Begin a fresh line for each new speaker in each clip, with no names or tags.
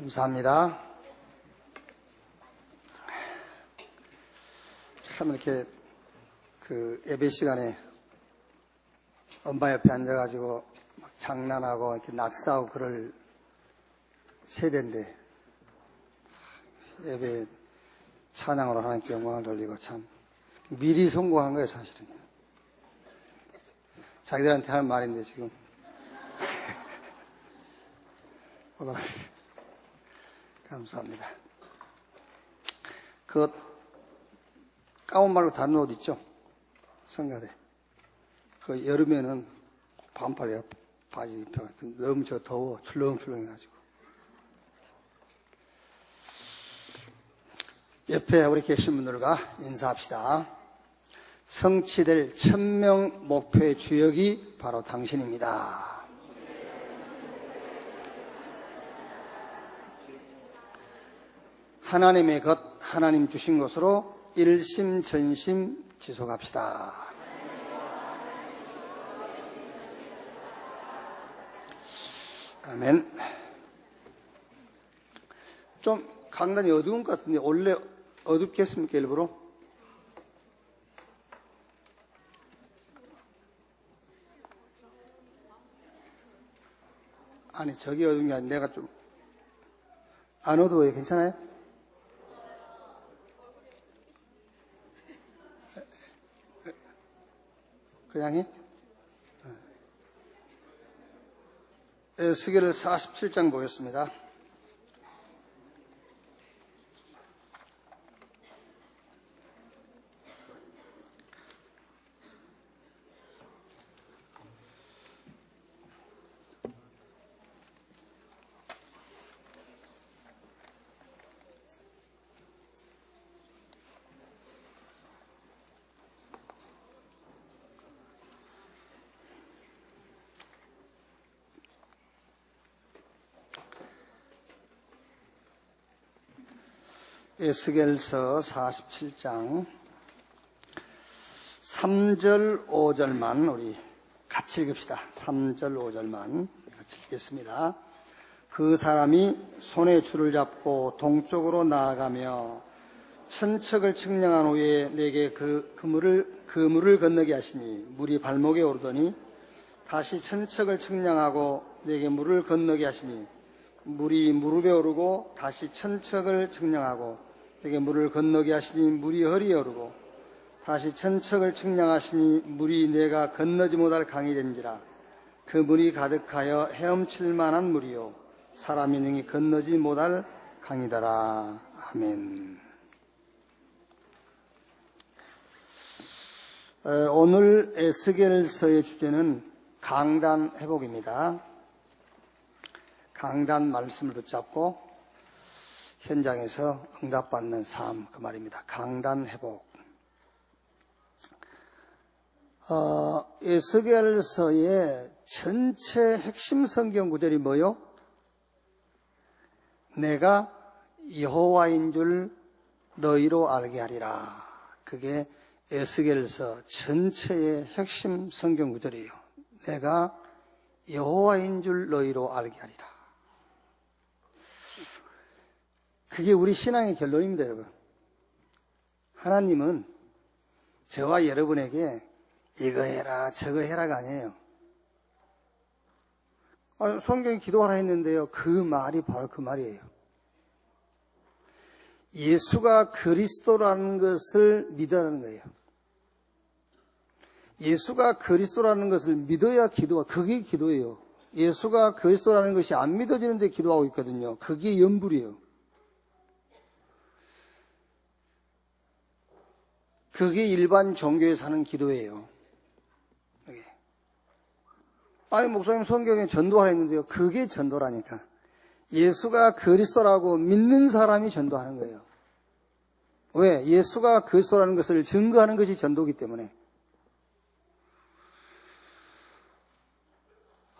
감사합니다. 참 이렇게 예배 시간에 엄마 옆에 앉아가지고 막 장난하고 이렇게 낙서하고 그럴 세대인데 예배 찬양으로 하나님께 영광을 돌리고 참 미리 성공한 거예요, 사실은. 자기들한테 하는 말인데 지금 감사합니다. 그 가운 말고 다른 옷 있죠? 성가대. 그 여름에는 반팔에 바지 입혀 너무 더워 출렁출렁해가지고. 옆에 우리 계신 분들과 인사합시다. 성취될 1000명 목표의 주역이 바로 당신입니다. 하나님의 것, 하나님 주신 것으로 일심전심 지속합시다. 아멘. 좀 강단이 어두운 것 같은데 원래 어둡게 했습니까, 일부러? 아니, 저기 어두운 게 아니라 내가 좀 안 어두워요. 괜찮아요? 그냥 해? 에스겔 47장 보겠습니다. 에스겔서 47장 3절 5절만 우리 같이 읽읍시다. 3절 5절만 같이 읽겠습니다. 그 사람이 손에 줄을 잡고 동쪽으로 나아가며 천척을 측량한 후에 내게 그 물을 건너게 하시니 물이 발목에 오르더니 다시 천척을 측량하고 내게 물을 건너게 하시니 물이 무릎에 오르고 다시 천척을 측량하고 내게 물을 건너게 하시니 물이 허리에 오르고 다시 천척을 측량하시니 물이 내가 건너지 못할 강이 된지라. 그 물이 가득하여 헤엄칠 만한 물이요 사람이 능히 건너지 못할 강이더라. 아멘. 오늘 에스겔서의 주제는 강단 회복입니다. 강단 말씀을 붙잡고 현장에서 응답받는 삶, 그 말입니다. 강단 회복. 에스겔서의 전체 핵심 성경 구절이 뭐요? 내가 여호와인 줄 너희로 알게 하리라. 그게 에스겔서 전체의 핵심 성경 구절이에요. 내가 여호와인 줄 너희로 알게 하리라. 그게 우리 신앙의 결론입니다, 여러분. 하나님은 저와 여러분에게 이거 해라, 저거 해라가 아니에요. 성경에 기도하라 했는데요. 그 말이 바로 그 말이에요. 예수가 그리스도라는 것을 믿으라는 거예요. 예수가 그리스도라는 것을 믿어야 그게 기도예요. 예수가 그리스도라는 것이 안 믿어지는데 기도하고 있거든요. 그게 연불이에요. 그게 일반 종교에 사는 기도예요. 아니, 목사님 성경에 전도하라 했는데요. 그게 전도라니까. 예수가 그리스도라고 믿는 사람이 전도하는 거예요. 왜? 예수가 그리스도라는 것을 증거하는 것이 전도이기 때문에.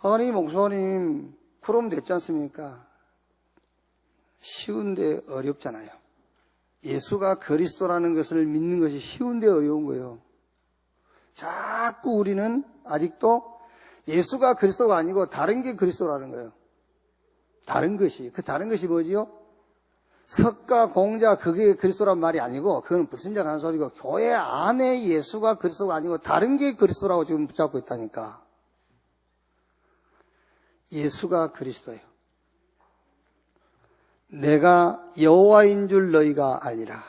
아니, 목사님, 그럼 됐지 않습니까? 쉬운데 어렵잖아요. 예수가 그리스도라는 것을 믿는 것이 쉬운데 어려운 거예요. 자꾸 우리는 아직도 예수가 그리스도가 아니고 다른 게 그리스도라는 거예요. 다른 것이. 그 다른 것이 뭐지요? 석가, 공자, 그게 그리스도란 말이 아니고, 그건 불신자가 하는 소리고, 교회 안에 예수가 그리스도가 아니고, 다른 게 그리스도라고 지금 붙잡고 있다니까. 예수가 그리스도예요. 내가 여호와인 줄 너희가 알리라.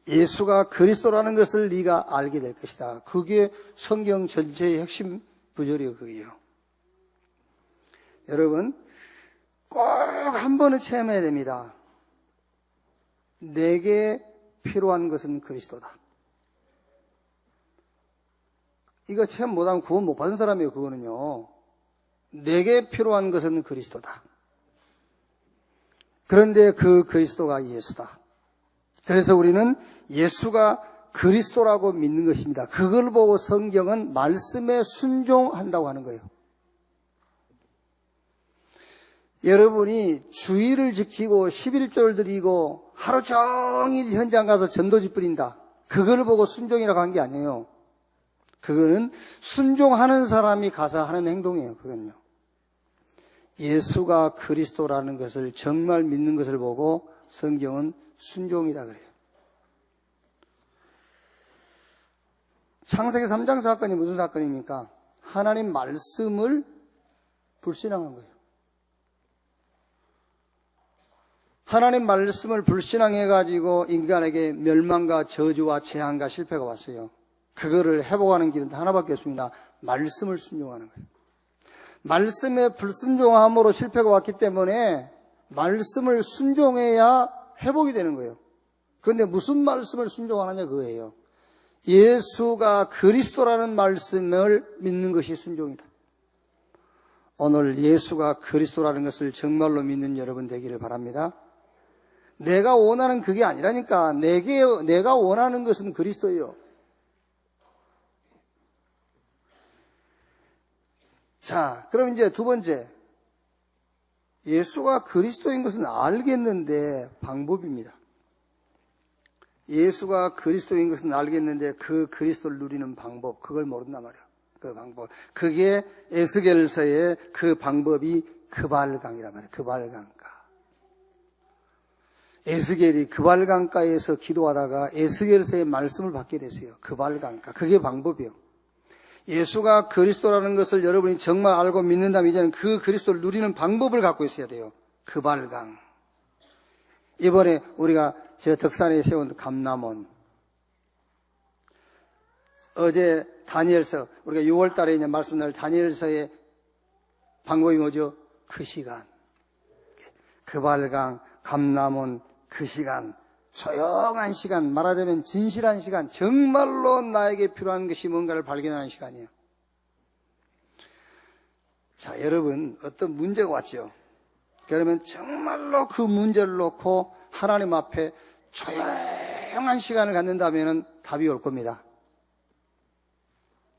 예수가 그리스도라는 것을 네가 알게 될 것이다. 그게 성경 전체의 핵심 구절이에요. 그게요. 여러분 꼭 한 번은 체험해야 됩니다. 내게 필요한 것은 그리스도다. 이거 체험 못하면 구원 못 받은 사람이에요. 그거는요. 내게 필요한 것은 그리스도다. 그런데 그 그리스도가 예수다. 그래서 우리는 예수가 그리스도라고 믿는 것입니다. 그걸 보고 성경은 말씀에 순종한다고 하는 거예요. 여러분이 주의를 지키고 11조를 드리고 하루 종일 현장 가서 전도지 뿌린다. 그걸 보고 순종이라고 한 게 아니에요. 그거는 순종하는 사람이 가서 하는 행동이에요. 그건요. 예수가 그리스도라는 것을 정말 믿는 것을 보고 성경은 순종이다 그래요. 창세기 3장 사건이 무슨 사건입니까? 하나님 말씀을 불신앙한 거예요. 하나님 말씀을 불신앙해가지고 인간에게 멸망과 저주와 재앙과 실패가 왔어요. 그거를 회복하는 길은 하나밖에 없습니다. 말씀을 순종하는 거예요. 말씀에 불순종함으로 실패가 왔기 때문에 말씀을 순종해야 회복이 되는 거예요. 그런데 무슨 말씀을 순종하느냐 그거예요. 예수가 그리스도라는 말씀을 믿는 것이 순종이다. 오늘 예수가 그리스도라는 것을 정말로 믿는 여러분 되기를 바랍니다. 내가 원하는 그게 아니라니까. 내가 원하는 것은 그리스도예요. 자, 그럼 이제 두 번째. 예수가 그리스도인 것은 알겠는데 방법입니다. 예수가 그리스도인 것은 알겠는데 그 그리스도를 누리는 방법, 그걸 모른단 말이에요. 그 방법. 그게 에스겔서의 그 방법이 그발강이란 말이에요. 그발강가. 에스겔이 그발강가에서 기도하다가 에스겔서의 말씀을 받게 됐어요. 그발강가. 그게 방법이에요. 예수가 그리스도라는 것을 여러분이 정말 알고 믿는다면 이제는 그 그리스도를 누리는 방법을 갖고 있어야 돼요. 그발강. 이번에 우리가 저 덕산에 세운 감람원. 어제 다니엘서, 우리가 6월 달에 있는 말씀날 다니엘서의 방법이 뭐죠? 그 시간. 그발강, 감람원, 그 시간. 조용한 시간, 말하자면 진실한 시간, 정말로 나에게 필요한 것이 뭔가를 발견하는 시간이에요. 자, 여러분, 어떤 문제가 왔죠? 그러면 정말로 그 문제를 놓고 하나님 앞에 조용한 시간을 갖는다면 답이 올 겁니다.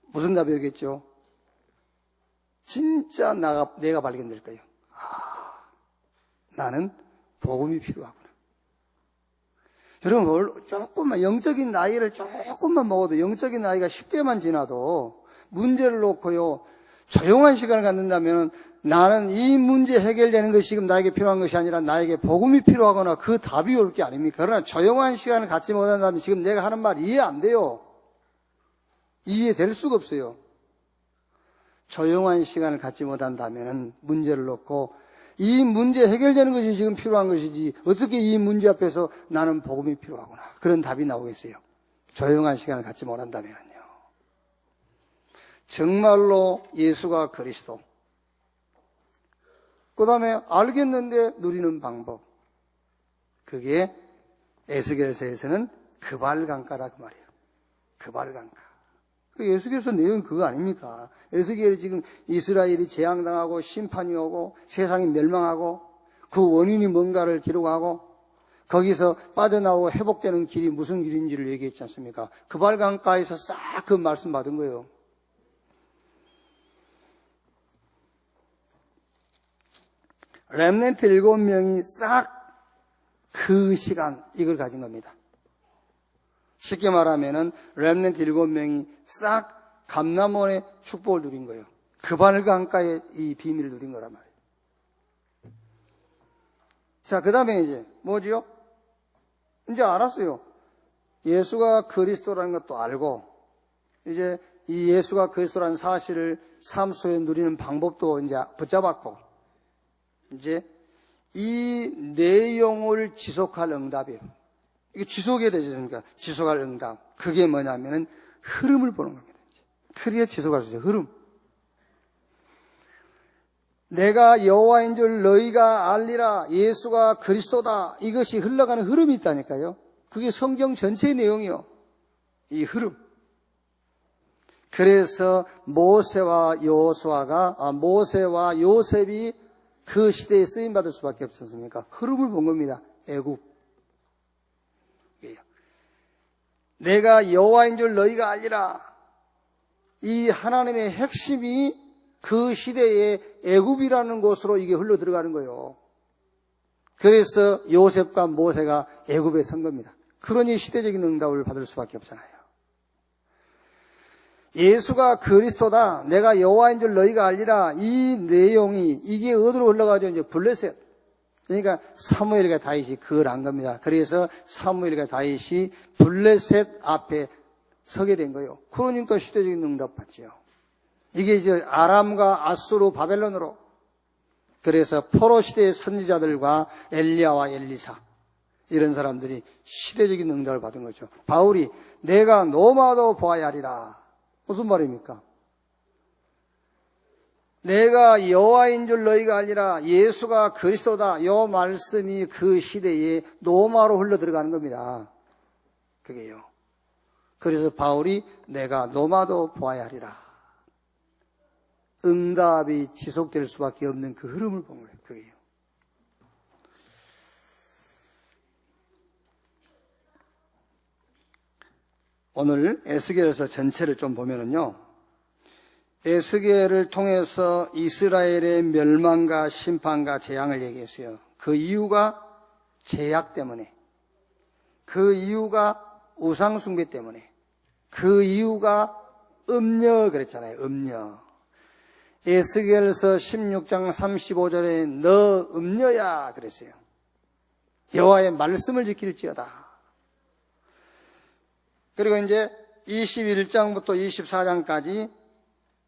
무슨 답이 오겠죠? 진짜 내가 발견될 거예요. 나는 복음이 필요하구나. 여러분, 조금만, 영적인 나이를 조금만 먹어도, 영적인 나이가 10대만 지나도 문제를 놓고요, 조용한 시간을 갖는다면 나는 이 문제 해결되는 것이 지금 나에게 필요한 것이 아니라 나에게 복음이 필요하거나 그 답이 올 게 아닙니까? 그러나 조용한 시간을 갖지 못한다면 지금 내가 하는 말 이해 안 돼요. 이해될 수가 없어요. 조용한 시간을 갖지 못한다면 문제를 놓고 이 문제 해결되는 것이 지금 필요한 것이지 어떻게 이 문제 앞에서 나는 복음이 필요하구나. 그런 답이 나오겠어요. 조용한 시간을 갖지 못한다면요. 정말로 예수가 그리스도. 그 다음에 알겠는데 누리는 방법. 그게 에스겔서에서는 그발강가다 그 말이에요. 그발강가. 에스겔서 내용은 그거 아닙니까? 에스겔이 지금 이스라엘이 재앙당하고 심판이 오고 세상이 멸망하고 그 원인이 뭔가를 기록하고 거기서 빠져나오고 회복되는 길이 무슨 길인지를 얘기했지 않습니까? 그발강가에서 싹 그 말씀 받은 거예요. 렘넌트 7명이 싹 그 시간 이걸 가진 겁니다. 쉽게 말하면은 렘넌트 7명이 싹 감람원의 축복을 누린 거예요. 그발강가의 이 비밀을 누린 거란 말이에요. 자, 그 다음에 이제 뭐지요? 이제 알았어요. 예수가 그리스도라는 것도 알고, 이제 이 예수가 그리스도라는 사실을 삶 속에 누리는 방법도 이제 붙잡았고, 이제 이 내용을 지속할 응답이에요. 이게 지속해야 되지 않습니까? 지속할 응답. 그게 뭐냐면은 흐름을 보는 겁니다. 그래야 지속할 수 있어요. 흐름. 내가 여호와인 줄 너희가 알리라. 예수가 그리스도다. 이것이 흘러가는 흐름이 있다니까요. 그게 성경 전체의 내용이요. 이 흐름. 그래서 모세와 요셉이 그 시대에 쓰임받을 수밖에 없지 않습니까? 흐름을 본 겁니다. 애굽. 내가 여호와인 줄 너희가 알리라. 이 하나님의 핵심이 그 시대의 애굽이라는 곳으로 이게 흘러 들어가는 거예요. 그래서 요셉과 모세가 애굽에 선 겁니다. 그러니 시대적인 응답을 받을 수밖에 없잖아요. 예수가 그리스도다. 내가 여호와인 줄 너희가 알리라. 이 내용이 이게 어디로 흘러가죠? 이제 블레셋. 그러니까 사무엘과 다윗이 그걸 한 겁니다. 그래서 사무엘과 다윗이 블레셋 앞에 서게 된 거예요. 그러니까 시대적인 응답 받죠. 이게 이제 아람과 아수르, 바벨론으로. 그래서 포로 시대의 선지자들과 엘리야와 엘리사 이런 사람들이 시대적인 응답을 받은 거죠. 바울이 내가 노마도 보아야 하리라. 무슨 말입니까? 내가 여호와인 줄 너희가 알리라. 예수가 그리스도다. 이 말씀이 그 시대에 노마로 흘러 들어가는 겁니다. 그게요. 그래서 바울이 내가 노마도 보아야 하리라. 응답이 지속될 수밖에 없는 그 흐름을 본 거예요. 그게요. 오늘 에스겔서 전체를 좀 보면은요. 에스겔을 통해서 이스라엘의 멸망과 심판과 재앙을 얘기했어요. 그 이유가 제약 때문에, 그 이유가 우상숭배 때문에, 그 이유가 음녀 그랬잖아요. 음녀. 에스겔서 16장 35절에 너 음녀야 그랬어요. 여호와의 말씀을 지킬지어다. 그리고 이제 21장부터 24장까지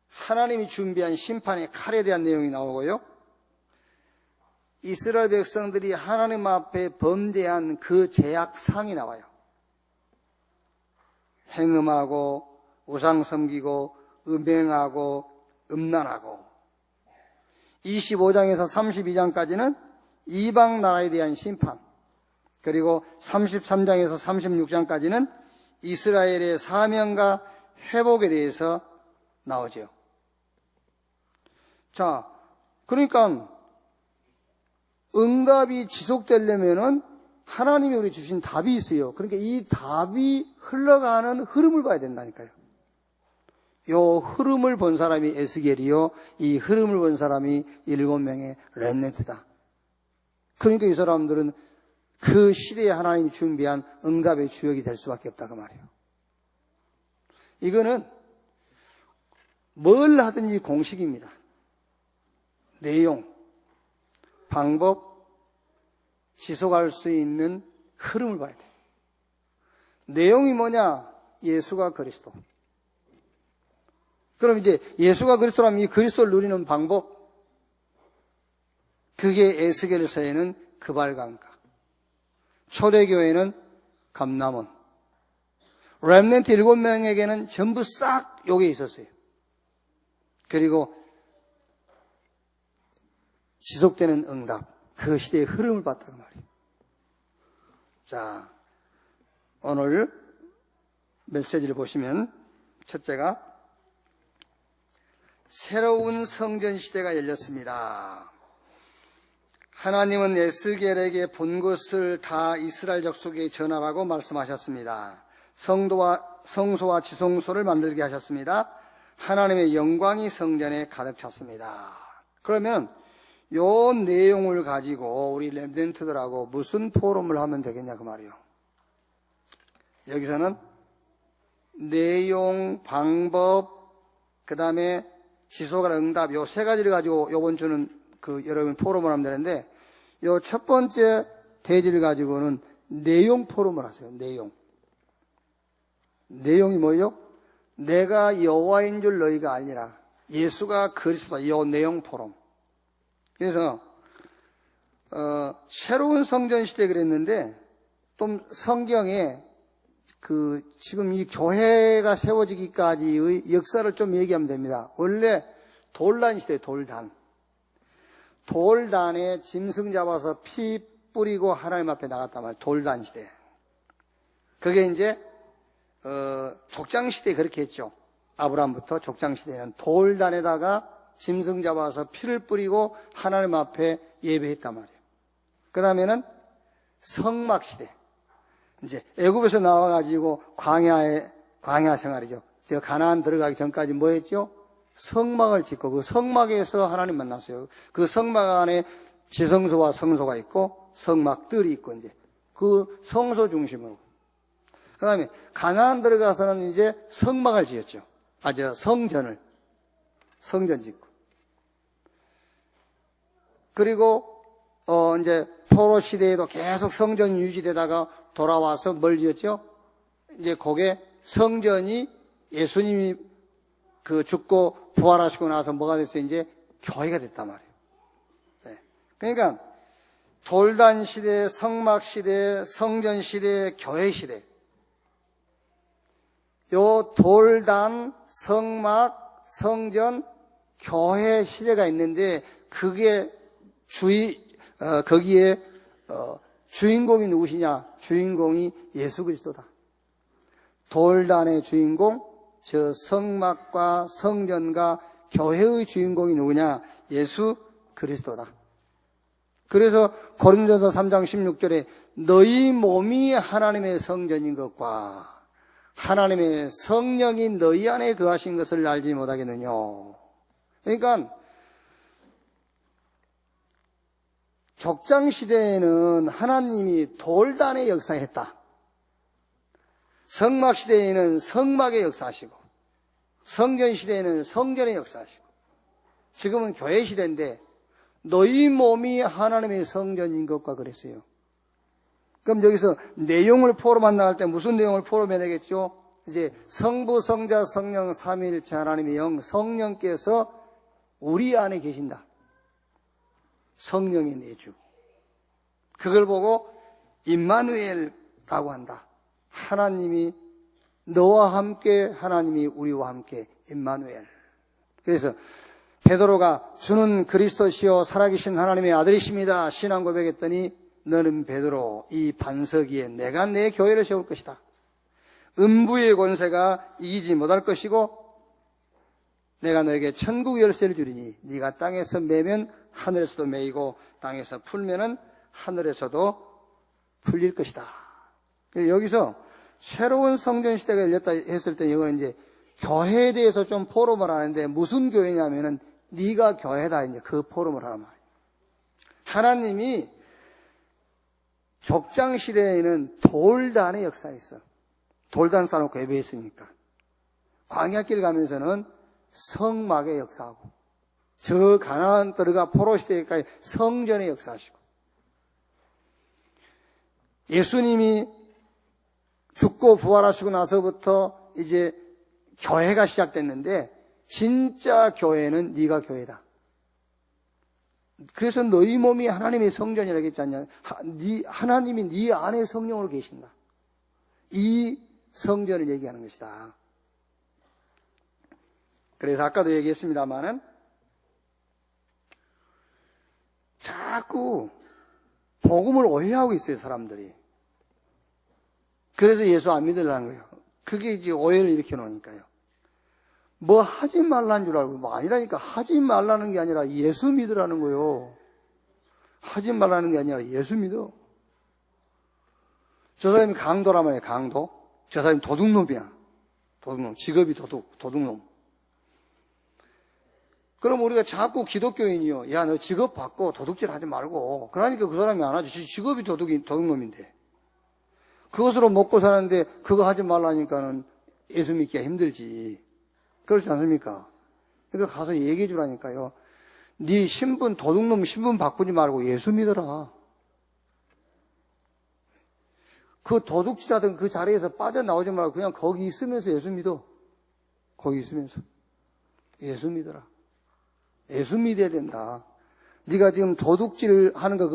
하나님이 준비한 심판의 칼에 대한 내용이 나오고요. 이스라엘 백성들이 하나님 앞에 범죄한 그 죄악상이 나와요. 행음하고 우상 섬기고 음행하고 음란하고. 25장에서 32장까지는 이방 나라에 대한 심판, 그리고 33장에서 36장까지는 이스라엘의 사명과 회복에 대해서 나오죠. 자, 그러니까 응답이 지속되려면은 하나님이 우리 주신 답이 있어요. 그러니까 이 답이 흘러가는 흐름을 봐야 된다니까요. 요 흐름을 본 사람이 에스겔이요, 이 흐름을 본 사람이 7명의 렘넌트다. 그러니까 이 사람들은 그 시대에 하나님이 준비한 응답의 주역이 될 수밖에 없다 그 말이에요. 이거는 뭘 하든지 공식입니다. 내용, 방법, 지속할 수 있는 흐름을 봐야 돼요. 내용이 뭐냐? 예수가 그리스도. 그럼 이제 예수가 그리스도라면 이 그리스도를 누리는 방법, 그게 에스겔서에는 그발강가, 초대교회는 감람원, 렘넌트 7명에게는 전부 싹 요게 있었어요. 그리고 지속되는 응답, 그 시대의 흐름을 봤다고 말이에요. 자, 오늘 메시지를 보시면 첫째가 새로운 성전 시대가 열렸습니다. 하나님은 에스겔에게 본 것을 다 이스라엘 족속에 전하라고 말씀하셨습니다. 성소와 지성소를 만들게 하셨습니다. 하나님의 영광이 성전에 가득 찼습니다. 그러면 요 내용을 가지고 우리 렘넌트들하고 무슨 포럼을 하면 되겠냐 그 말이에요. 여기서는 내용, 방법, 그 다음에 지속할 응답 요 세 가지를 가지고 요번 주는 여러분 포럼을 하면 되는데, 요 첫 번째 대지를 가지고는 내용 포럼을 하세요. 내용이 뭐예요? 내가 여호와인 줄 너희가 알리라. 예수가 그리스도다. 이 내용 포럼. 그래서 새로운 성전 시대 그랬는데 또 성경에 지금 이 교회가 세워지기까지의 역사를 좀 얘기하면 됩니다. 원래 돌단 시대, 돌단에 짐승 잡아서 피 뿌리고 하나님 앞에 나갔단 말이에요. 돌단 시대. 그게 이제 족장 시대에 그렇게 했죠. 아브라함부터 족장 시대에는 돌단에다가 짐승 잡아서 피를 뿌리고 하나님 앞에 예배했단 말이에요. 그 다음에는 성막 시대. 이제 애굽에서 나와가지고 광야 생활이죠. 제가 가나안 들어가기 전까지 뭐 했죠? 성막을 짓고 그 성막에서 하나님 만났어요. 그 성막 안에 지성소와 성소가 있고 성막들이 있고 이제 그 성소 중심으로. 그 다음에 가나안 들어가서는 이제 성막을 지었죠. 성전 짓고. 그리고 이제 포로 시대에도 계속 성전이 유지되다가 돌아와서 뭘 지었죠? 이제 그게 성전이 예수님이 죽고 부활하시고 나서 뭐가 됐어요? 이제 교회가 됐단 말이에요. 네. 그러니까 돌단 시대, 성막 시대, 성전 시대, 교회 시대. 요 돌단, 성막, 성전, 교회 시대가 있는데 그게 거기에 주인공이 누구시냐? 주인공이 예수 그리스도다. 돌단의 주인공, 저 성막과 성전과 교회의 주인공이 누구냐? 예수 그리스도다. 그래서 고린도서 3장 16절에 너희 몸이 하나님의 성전인 것과 하나님의 성령이 너희 안에 거하신 것을 알지 못하겠느냐. 그러니까 족장 시대에는 하나님이 돌단의 역사했다. 성막 시대에는 성막의 역사하시고 성전 시대에는 성전의 역사하시고 지금은 교회 시대인데 너희 몸이 하나님의 성전인 것과 그랬어요. 그럼 여기서 내용을 포럼한 나갈 때 무슨 내용을 포럼해내겠죠? 이제 성부, 성자, 성령, 삼위일체 하나님의 영, 성령께서 우리 안에 계신다. 성령의 내주. 그걸 보고 임마누엘이라고 한다. 하나님이 너와 함께, 하나님이 우리와 함께, 임마누엘. 그래서 베드로가 주는 그리스도시요 살아계신 하나님의 아들이십니다. 신앙 고백했더니 너는 베드로 이 반석 위에 내가 내 교회를 세울 것이다. 음부의 권세가 이기지 못할 것이고 내가 너에게 천국 열쇠를 주리니 네가 땅에서 매면 하늘에서도 매이고 땅에서 풀면은 하늘에서도 풀릴 것이다. 여기서 새로운 성전 시대가 열렸다 했을 때 이거는 이제 교회에 대해서 좀 포럼을 하는데 무슨 교회냐면은 네가 교회다 이제 그 포럼을 하란 말이에요. 하나님이 족장 시대에는 돌단의 역사가 있어. 돌단 쌓아놓고 예배했으니까. 광야길 가면서는 성막의 역사하고 저 가나안 들어가 포로 시대까지 성전의 역사하시고 예수님이 죽고 부활하시고 나서부터 이제 교회가 시작됐는데 진짜 교회는 네가 교회다. 그래서 너희 몸이 하나님의 성전이라고 했지 않냐. 하나님이 네 안에 성령으로 계신다. 이 성전을 얘기하는 것이다. 그래서 아까도 얘기했습니다마는 자꾸 복음을 오해하고 있어요, 사람들이. 그래서 예수 안 믿으려는 거예요. 그게 이제 오해를 일으켜 놓으니까요. 뭐 하지 말라는 줄 알고, 뭐 아니라니까. 하지 말라는 게 아니라 예수 믿으라는 거예요. 하지 말라는 게 아니라 예수 믿어. 저 사람이 강도란 말이에요, 강도. 저 사람이 도둑놈이야. 도둑놈. 직업이 도둑놈. 그럼 우리가 자꾸 기독교인이요. 야, 너 직업 바꿔. 도둑질 하지 말고. 그러니까 그 사람이 안 하지. 직업이 도둑놈인데. 그것으로 먹고 사는데 그거 하지 말라니까는 예수 믿기가 힘들지. 그렇지 않습니까? 그러니까 가서 얘기해 주라니까요. 네 신분, 도둑놈 신분 바꾸지 말고 예수 믿어라. 그 도둑질하던 그 자리에서 빠져나오지 말고 그냥 거기 있으면서 예수 믿어. 거기 있으면서. 예수 믿어라. 예수 믿어야 된다. 네가 지금 도둑질 하는 거,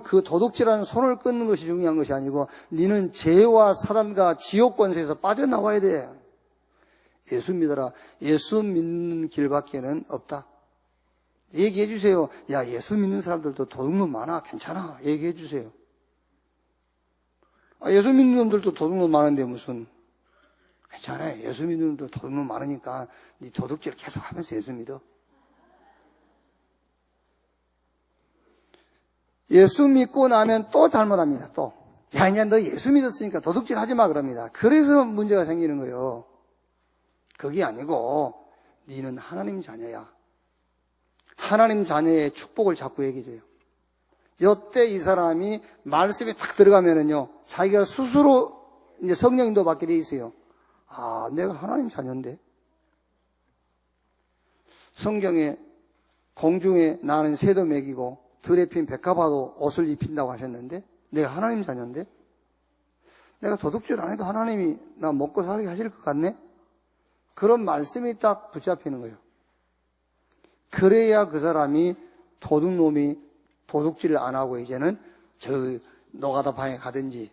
그 도둑질하는 손을 끊는 것이 중요한 것이 아니고, 네는 죄와 사단과 지옥 권세에서 빠져나와야 돼. 예수 믿어라. 예수 믿는 길밖에는 없다. 얘기해 주세요. 야, 예수 믿는 사람들도 도둑놈 많아. 괜찮아. 얘기해 주세요. 예수 믿는 놈들도 도둑놈 많은데 무슨. 괜찮아요. 예수 믿는 놈도 도둑놈 많으니까 네 도둑질 계속 하면서 예수 믿어. 예수 믿고 나면 또 잘못합니다. 또. 야, 이제 너 예수 믿었으니까 도둑질 하지 마 그럽니다. 그래서 문제가 생기는 거예요. 그게 아니고 너는 하나님 자녀야. 하나님 자녀의 축복을 자꾸 얘기해줘요. 이때 이 사람이 말씀에 탁 들어가면은요, 자기가 스스로 이제 성령인도 받게 돼 있어요. 아, 내가 하나님 자녀인데. 성경에 공중에 나는 새도 먹이고 들에 핀 백합화도 옷을 입힌다고 하셨는데, 내가 하나님 자녀인데? 내가 도둑질 안 해도 하나님이 나 먹고 살게 하실 것 같네? 그런 말씀이 딱 붙잡히는 거예요. 그래야 그 사람이 도둑놈이 도둑질을 안 하고 이제는 저 노가다 방에 가든지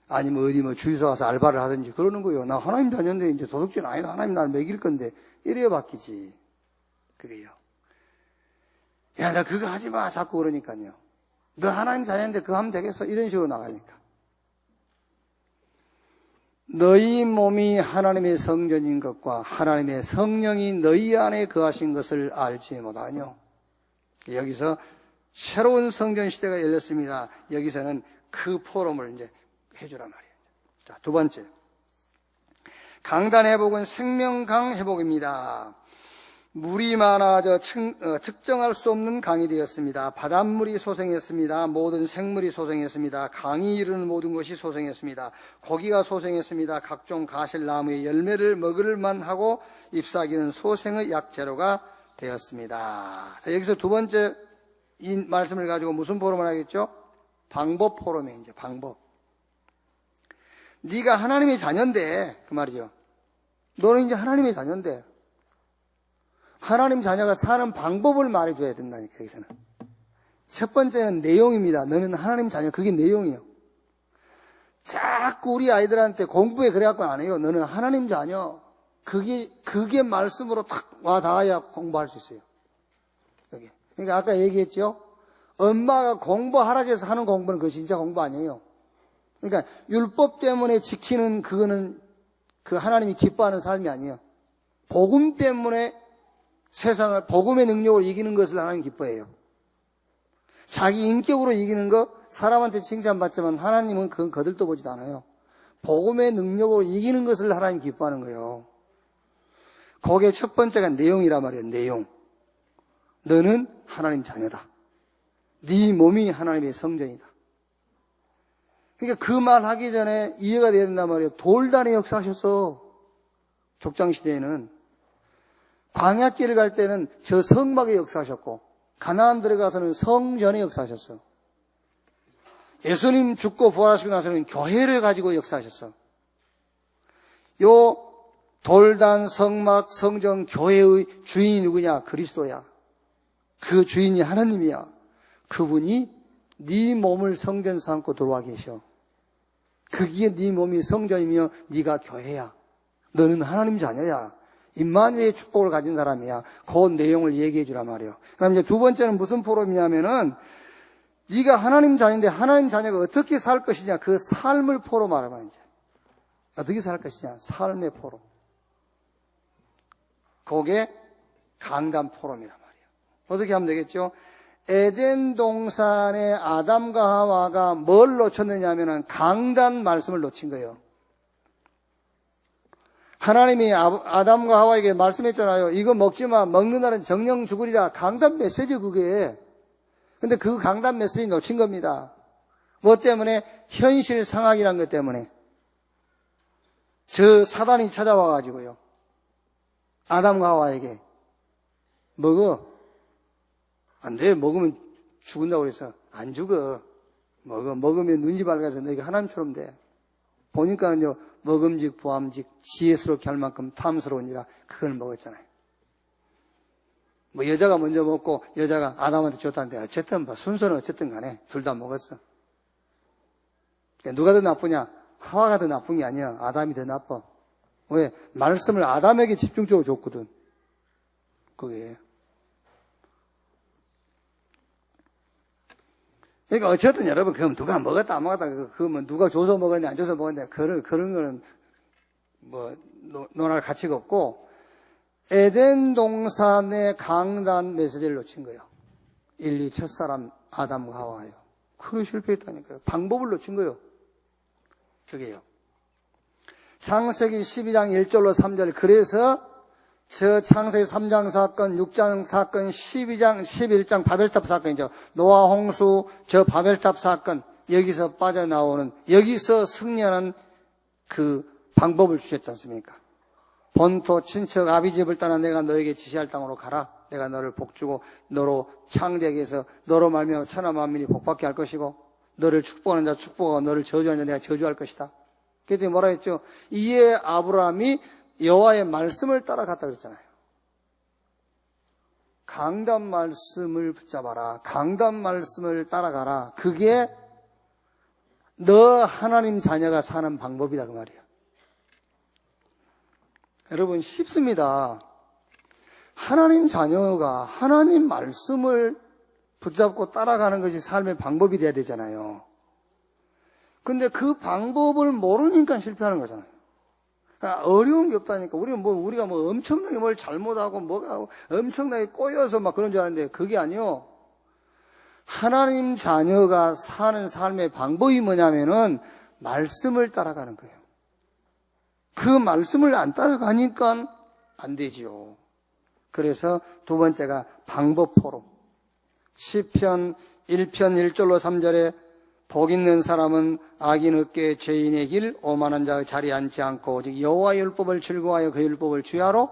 아니면 어디 뭐 주유소 가서 알바를 하든지 그러는 거예요. 나 하나님 자녀인데 이제 도둑질 안 해도 하나님 나를 먹일 건데 이래야 바뀌지. 그게요. 야, 나 그거 하지 마. 자꾸 그러니까요. 너 하나님 자녀인데 그거 하면 되겠어. 이런 식으로 나가니까. 너희 몸이 하나님의 성전인 것과 하나님의 성령이 너희 안에 거하신 것을 알지 못하뇨. 여기서 새로운 성전 시대가 열렸습니다. 여기서는 그 포럼을 이제 해주란 말이에요. 자, 두 번째. 강단 회복은 생명강 회복입니다. 물이 많아져 측정할 수 없는 강이 되었습니다. 바닷물이 소생했습니다. 모든 생물이 소생했습니다. 강이 이르는 모든 것이 소생했습니다. 고기가 소생했습니다. 각종 가실나무의 열매를 먹을만 하고 잎사귀는 소생의 약재료가 되었습니다. 자, 여기서 두 번째 이 말씀을 가지고 무슨 포럼을 하겠죠? 방법 포럼에 이제 방법. 네가 하나님의 자녀인데 그 말이죠. 너는 이제 하나님의 자녀인데 하나님 자녀가 사는 방법을 말해줘야 된다니까, 여기서는. 첫 번째는 내용입니다. 너는 하나님 자녀, 그게 내용이에요. 자꾸 우리 아이들한테 공부해 그래갖고 안 해요. 너는 하나님 자녀. 그게 말씀으로 탁 와 닿아야 공부할 수 있어요. 여기. 그러니까 아까 얘기했죠? 엄마가 공부하라고 해서 하는 공부는 그거 진짜 공부 아니에요. 그러니까 율법 때문에 지키는 그거는 그 하나님이 기뻐하는 삶이 아니에요. 복음 때문에 세상을 복음의 능력으로 이기는 것을 하나님 기뻐해요. 자기 인격으로 이기는 것, 사람한테 칭찬받지만 하나님은 그건 거들떠 보지도 않아요. 복음의 능력으로 이기는 것을 하나님 기뻐하는 거예요. 거기에 첫 번째가 내용이란 말이에요. 내용. 너는 하나님 자녀다. 네 몸이 하나님의 성전이다. 그러니까 그 말 하기 전에 이해가 돼야 된단 말이에요. 돌단의 역사하셨어. 족장시대에는. 광야길을 갈 때는 저 성막의 역사하셨고 가나안 들어가서는 성전의 역사하셨어. 예수님 죽고 부활하시고 나서는 교회를 가지고 역사하셨어. 요 돌단, 성막, 성전, 교회의 주인이 누구냐? 그리스도야. 그 주인이 하나님이야. 그분이 네 몸을 성전 삼고 들어와 계셔. 그게 네 몸이 성전이며 네가 교회야. 너는 하나님 자녀야. 임마누엘의 축복을 가진 사람이야. 그 내용을 얘기해 주란 말이에요. 그럼 이제 두 번째는 무슨 포럼이냐면은 네가 하나님 자녀인데 하나님 자녀가 어떻게 살 것이냐 그 삶을 포로 말하면 이제 어떻게 살 것이냐 삶의 포로. 그게 강단 포럼이란 말이에요. 어떻게 하면 되겠죠? 에덴 동산의 아담과 하와가 뭘 놓쳤느냐면은 강단 말씀을 놓친 거예요. 하나님이 아담과 하와에게 말씀했잖아요. 이거 먹지 마. 먹는 날은 정령 죽으리라. 강단 메시지 그게. 근데 그 강단 메시지 놓친 겁니다. 뭐 때문에? 현실 상황이란 것 때문에. 저 사단이 찾아와가지고요. 아담과 하와에게 먹어. 안 돼. 먹으면 죽은다고 그래서 안 죽어. 먹으면 눈이 밝아서 너희가 하나님처럼 돼. 보니까는요, 먹음직 보암직 지혜스럽게 할 만큼 탐스러우니라 그걸 먹었잖아요. 뭐 여자가 먼저 먹고 여자가 아담한테 줬다는데 어쨌든 뭐 순서는 어쨌든 간에 둘 다 먹었어. 그러니까 누가 더 나쁘냐? 하와가 더 나쁜 게 아니야. 아담이 더 나빠. 왜? 말씀을 아담에게 집중적으로 줬거든. 그게. 그러니까 어쨌든 여러분, 그럼 누가 먹었다 안 먹었다, 그뭐 누가 줘서 먹었냐 안 줘서 먹었냐, 그런 거는 뭐 논할 가치가 없고, 에덴 동산의 강단 메시지를 놓친 거예요. 1, 2 첫사람 아담과 하와예요. 그걸 실패했다니까요. 방법을 놓친 거예요. 그게요. 창세기 12장 1절로 3절. 그래서 저 창세기 3장 사건, 6장 사건, 12장, 11장 바벨탑 사건이죠. 노아 홍수, 저 바벨탑 사건, 여기서 빠져나오는, 여기서 승리하는 그 방법을 주셨지 않습니까? 본토, 친척, 아비 집을 떠나 내가 너에게 지시할 땅으로 가라. 내가 너를 복주고 너로 창대하게 해서 너로 말미암아 천하 만민이 복받게 할 것이고 너를 축복하는 자 축복하고 너를 저주하는 자 내가 저주할 것이다. 그랬더니 뭐라 했죠? 이에 아브라함이 여호와의 말씀을 따라갔다 그랬잖아요. 강단 말씀을 붙잡아라. 강단 말씀을 따라가라. 그게 너 하나님 자녀가 사는 방법이다 그 말이에요. 여러분 쉽습니다. 하나님 자녀가 하나님 말씀을 붙잡고 따라가는 것이 삶의 방법이 돼야 되잖아요. 근데 그 방법을 모르니까 실패하는 거잖아요. 그러니까 어려운 게 없다니까. 우리가 엄청나게 뭘 잘못하고 뭐가 엄청나게 꼬여서 막 그런 줄 아는데 그게 아니요. 하나님 자녀가 사는 삶의 방법이 뭐냐면은 말씀을 따라가는 거예요. 그 말씀을 안 따라가니까 안 되지요. 그래서 두 번째가 방법 포럼. 시편 1편 1절로 3절에 복 있는 사람은 악인 얻게 죄인의 길 오만한 자의 자리에 앉지 않고 오직 여호와의 율법을 즐거워하여 그 율법을 주야로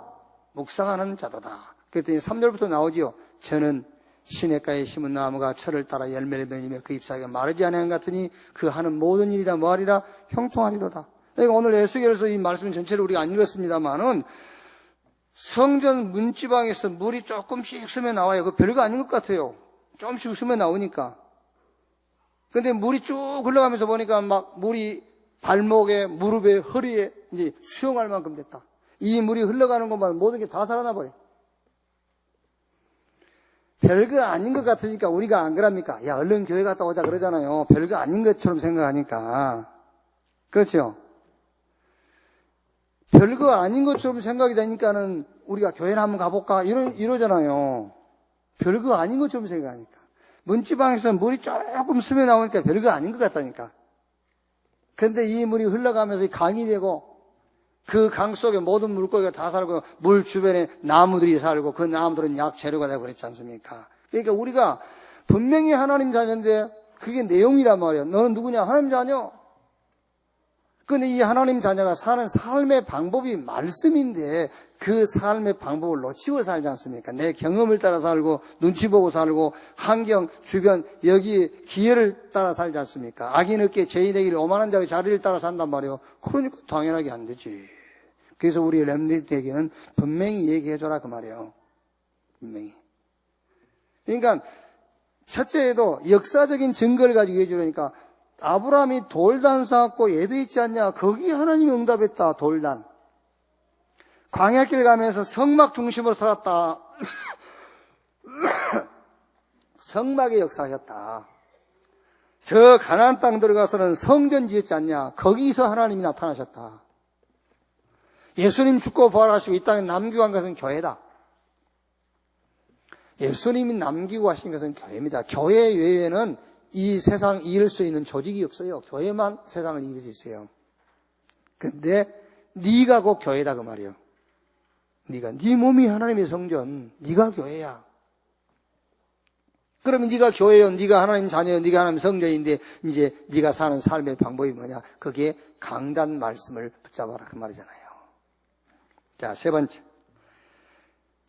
묵상하는 자도다. 그랬더니 3절부터 나오지요. 저는 시냇가에 심은 나무가 철을 따라 열매를 맺으며 그 잎사귀가 마르지 아니한 같으니 그 하는 모든 일이 다 뭐하리라 형통하리로다. 그러니까 오늘 에스겔서 이 말씀 전체를 우리가 안 읽었습니다만은 성전 문지방에서 물이 조금씩 스며 나와요. 그 별거 아닌 것 같아요. 조금씩 스며 나오니까. 근데 물이 쭉 흘러가면서 보니까 막 물이 발목에, 무릎에, 허리에 이제 수영할 만큼 됐다. 이 물이 흘러가는 것만 모든 게 다 살아나 버려. 별거 아닌 것 같으니까 우리가 안 그럽니까? 야, 얼른 교회 갔다 오자 그러잖아요. 별거 아닌 것처럼 생각하니까. 그렇죠? 별거 아닌 것처럼 생각이 되니까는 우리가 교회나 한번 가볼까? 이러잖아요. 별거 아닌 것처럼 생각하니까. 문지방에서 물이 조금 스며 나오니까 별거 아닌 것 같다니까. 근데 이 물이 흘러가면서 강이 되고 그 강 속에 모든 물고기가 다 살고 물 주변에 나무들이 살고 그 나무들은 약 재료가 되고 그랬지 않습니까? 그러니까 우리가 분명히 하나님 자녀인데 그게 내용이란 말이에요. 너는 누구냐? 하나님 자녀. 근데 이 하나님 자녀가 사는 삶의 방법이 말씀인데 그 삶의 방법을 놓치고 살지 않습니까? 내 경험을 따라 살고 눈치 보고 살고 환경, 주변, 여기 기회를 따라 살지 않습니까? 악인 얻게 죄인의 길 오만한 자의 자리를 따라 산단 말이에요. 그러니까 당연하게 안 되지. 그래서 우리 렘넌트에게는 분명히 얘기해줘라 그 말이에요. 분명히. 그러니까 첫째에도 역사적인 증거를 가지고 해주려니까 아브라함이 돌단 쌓고 예배했지 않냐? 거기에 하나님이 응답했다. 돌단. 광야길 가면서 성막 중심으로 살았다. 성막의 역사하셨다. 저 가나안 땅 들어가서는 성전 지었지 않냐? 거기서 하나님이 나타나셨다. 예수님 죽고 부활하시고 이 땅에 남기고 한 것은 교회다. 예수님이 남기고 하신 것은 교회입니다. 교회 외에는 이 세상 이길 수 있는 조직이 없어요. 교회만 세상을 이길 수 있어요. 근데 네가 곧 교회다 그 말이에요. 네 몸이 하나님의 성전, 네가 교회야. 그러면 네가 교회요, 네가 하나님 자녀요, 네가 하나님 성전인데 이제 네가 사는 삶의 방법이 뭐냐? 그게 강단 말씀을 붙잡아라 그 말이잖아요. 자, 세 번째.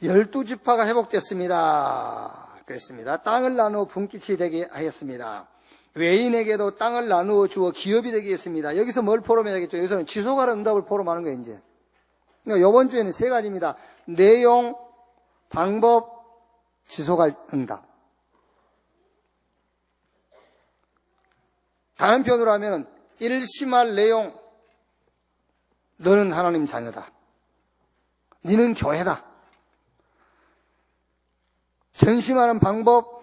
12지파가 회복됐습니다. 그랬습니다. 땅을 나누어 분깃이 되게 하였습니다. 외인에게도 땅을 나누어 주어 기업이 되게 했습니다. 여기서 뭘 포럼해야 되겠죠? 여기서는 지속할 응답을 포럼하는 거예요, 이제. 그러니까 이번 주에는 세 가지입니다. 내용, 방법, 지속할 응답. 다른 편으로 하면 일심할 내용, 너는 하나님 자녀다. 너는 교회다. 전심하는 방법,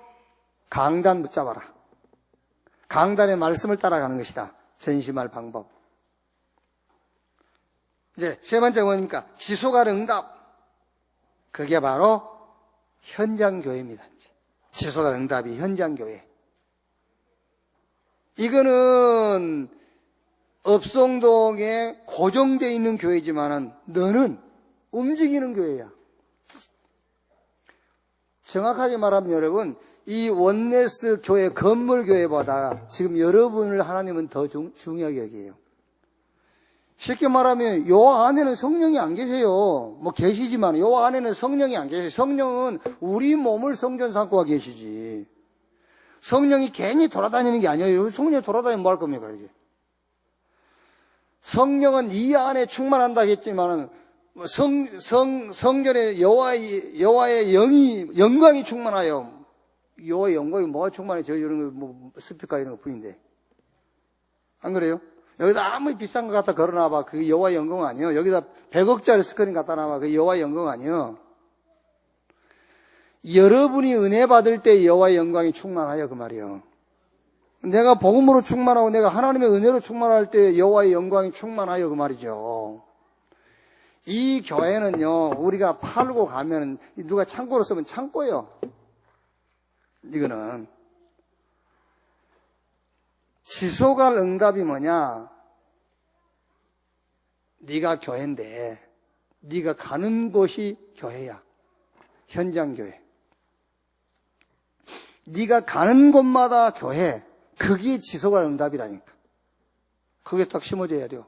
강단 붙잡아라. 강단의 말씀을 따라가는 것이다. 전심할 방법. 이제 세 번째가 뭐입니까? 지속할 응답. 그게 바로 현장 교회입니다. 지속할 응답이 현장 교회. 이거는 업송동에 고정되어 있는 교회지만은 너는 움직이는 교회야. 정확하게 말하면 여러분, 이 원네스 교회, 건물 교회보다 지금 여러분을 하나님은 더 중요하게 여겨요. 쉽게 말하면 요 안에는 성령이 안 계세요. 뭐 계시지만 요 안에는 성령이 안 계세요. 성령은 우리 몸을 성전 삼고 계시지. 성령이 괜히 돌아다니는 게 아니에요. 성령이 돌아다니면 뭐 할 겁니까, 이게? 성령은 이 안에 충만한다 했지만은 성전에 여호와의 영광이 충만하여. 여호와의 영광이 뭐가 충만해? 저 이런 거, 뭐, 스피커 이런 거 뿐인데. 안 그래요? 여기다 아무리 비싼 거 갖다 걸어놔봐. 그게 여호와의 영광 아니에요. 여기다 100억짜리 스크린 갖다 놔봐. 그게 여호와의 영광 아니에요. 여러분이 은혜 받을 때 여호와의 영광이 충만하여 그 말이에요. 내가 복음으로 충만하고 내가 하나님의 은혜로 충만할 때 여호와의 영광이 충만하여 그 말이죠. 이 교회는요, 우리가 팔고 가면 누가 창고로 쓰면 창고예요. 이거는 지속할 응답이 뭐냐? 네가 교회인데 네가 가는 곳이 교회야. 현장 교회. 네가 가는 곳마다 교회. 그게 지속할 응답이라니까. 그게 딱 심어져야 돼요.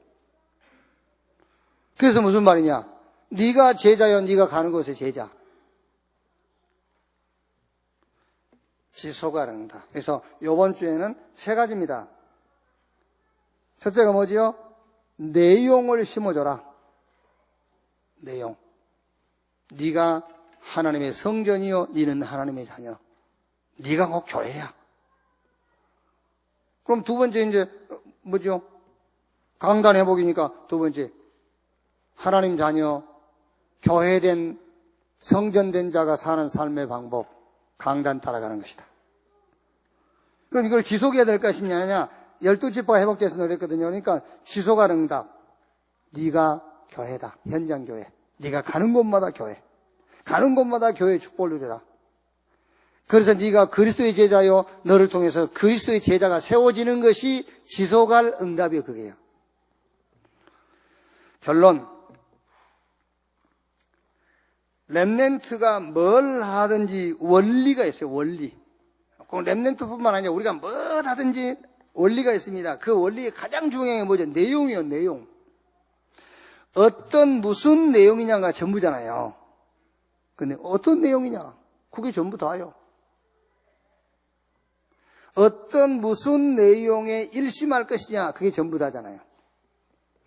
그래서 무슨 말이냐? 네가 제자여, 네가 가는 곳에 제자. 지속할 응답. 그래서 이번 주에는 세 가지입니다. 첫째가 뭐지요? 내용을 심어줘라. 내용. 네가 하나님의 성전이요, 네는 하나님의 자녀. 네가 곧 교회야. 그럼 두 번째 이제 뭐죠? 강단 회복이니까 두 번째 하나님 자녀, 교회된 성전된 자가 사는 삶의 방법, 강단 따라가는 것이다. 그럼 이걸 지속해야 될 것이냐? 12지파가 회복돼서 그랬거든요. 그러니까 지속할 응답. 네가 교회다. 현장 교회. 네가 가는 곳마다 교회. 가는 곳마다 교회의 축복을 누려라. 그래서 네가 그리스도의 제자요, 너를 통해서 그리스도의 제자가 세워지는 것이 지속할 응답이요, 그게요. 결론. 렘넌트가 뭘 하든지 원리가 있어요, 원리. 그 렘넌트뿐만 아니라 우리가 뭘 하든지 원리가 있습니다. 그 원리의 가장 중요한 게 뭐죠? 내용이요, 내용. 무슨 내용이냐가 전부잖아요. 근데 어떤 내용이냐? 그게 전부 다요. 무슨 내용에 일심할 것이냐? 그게 전부 다잖아요.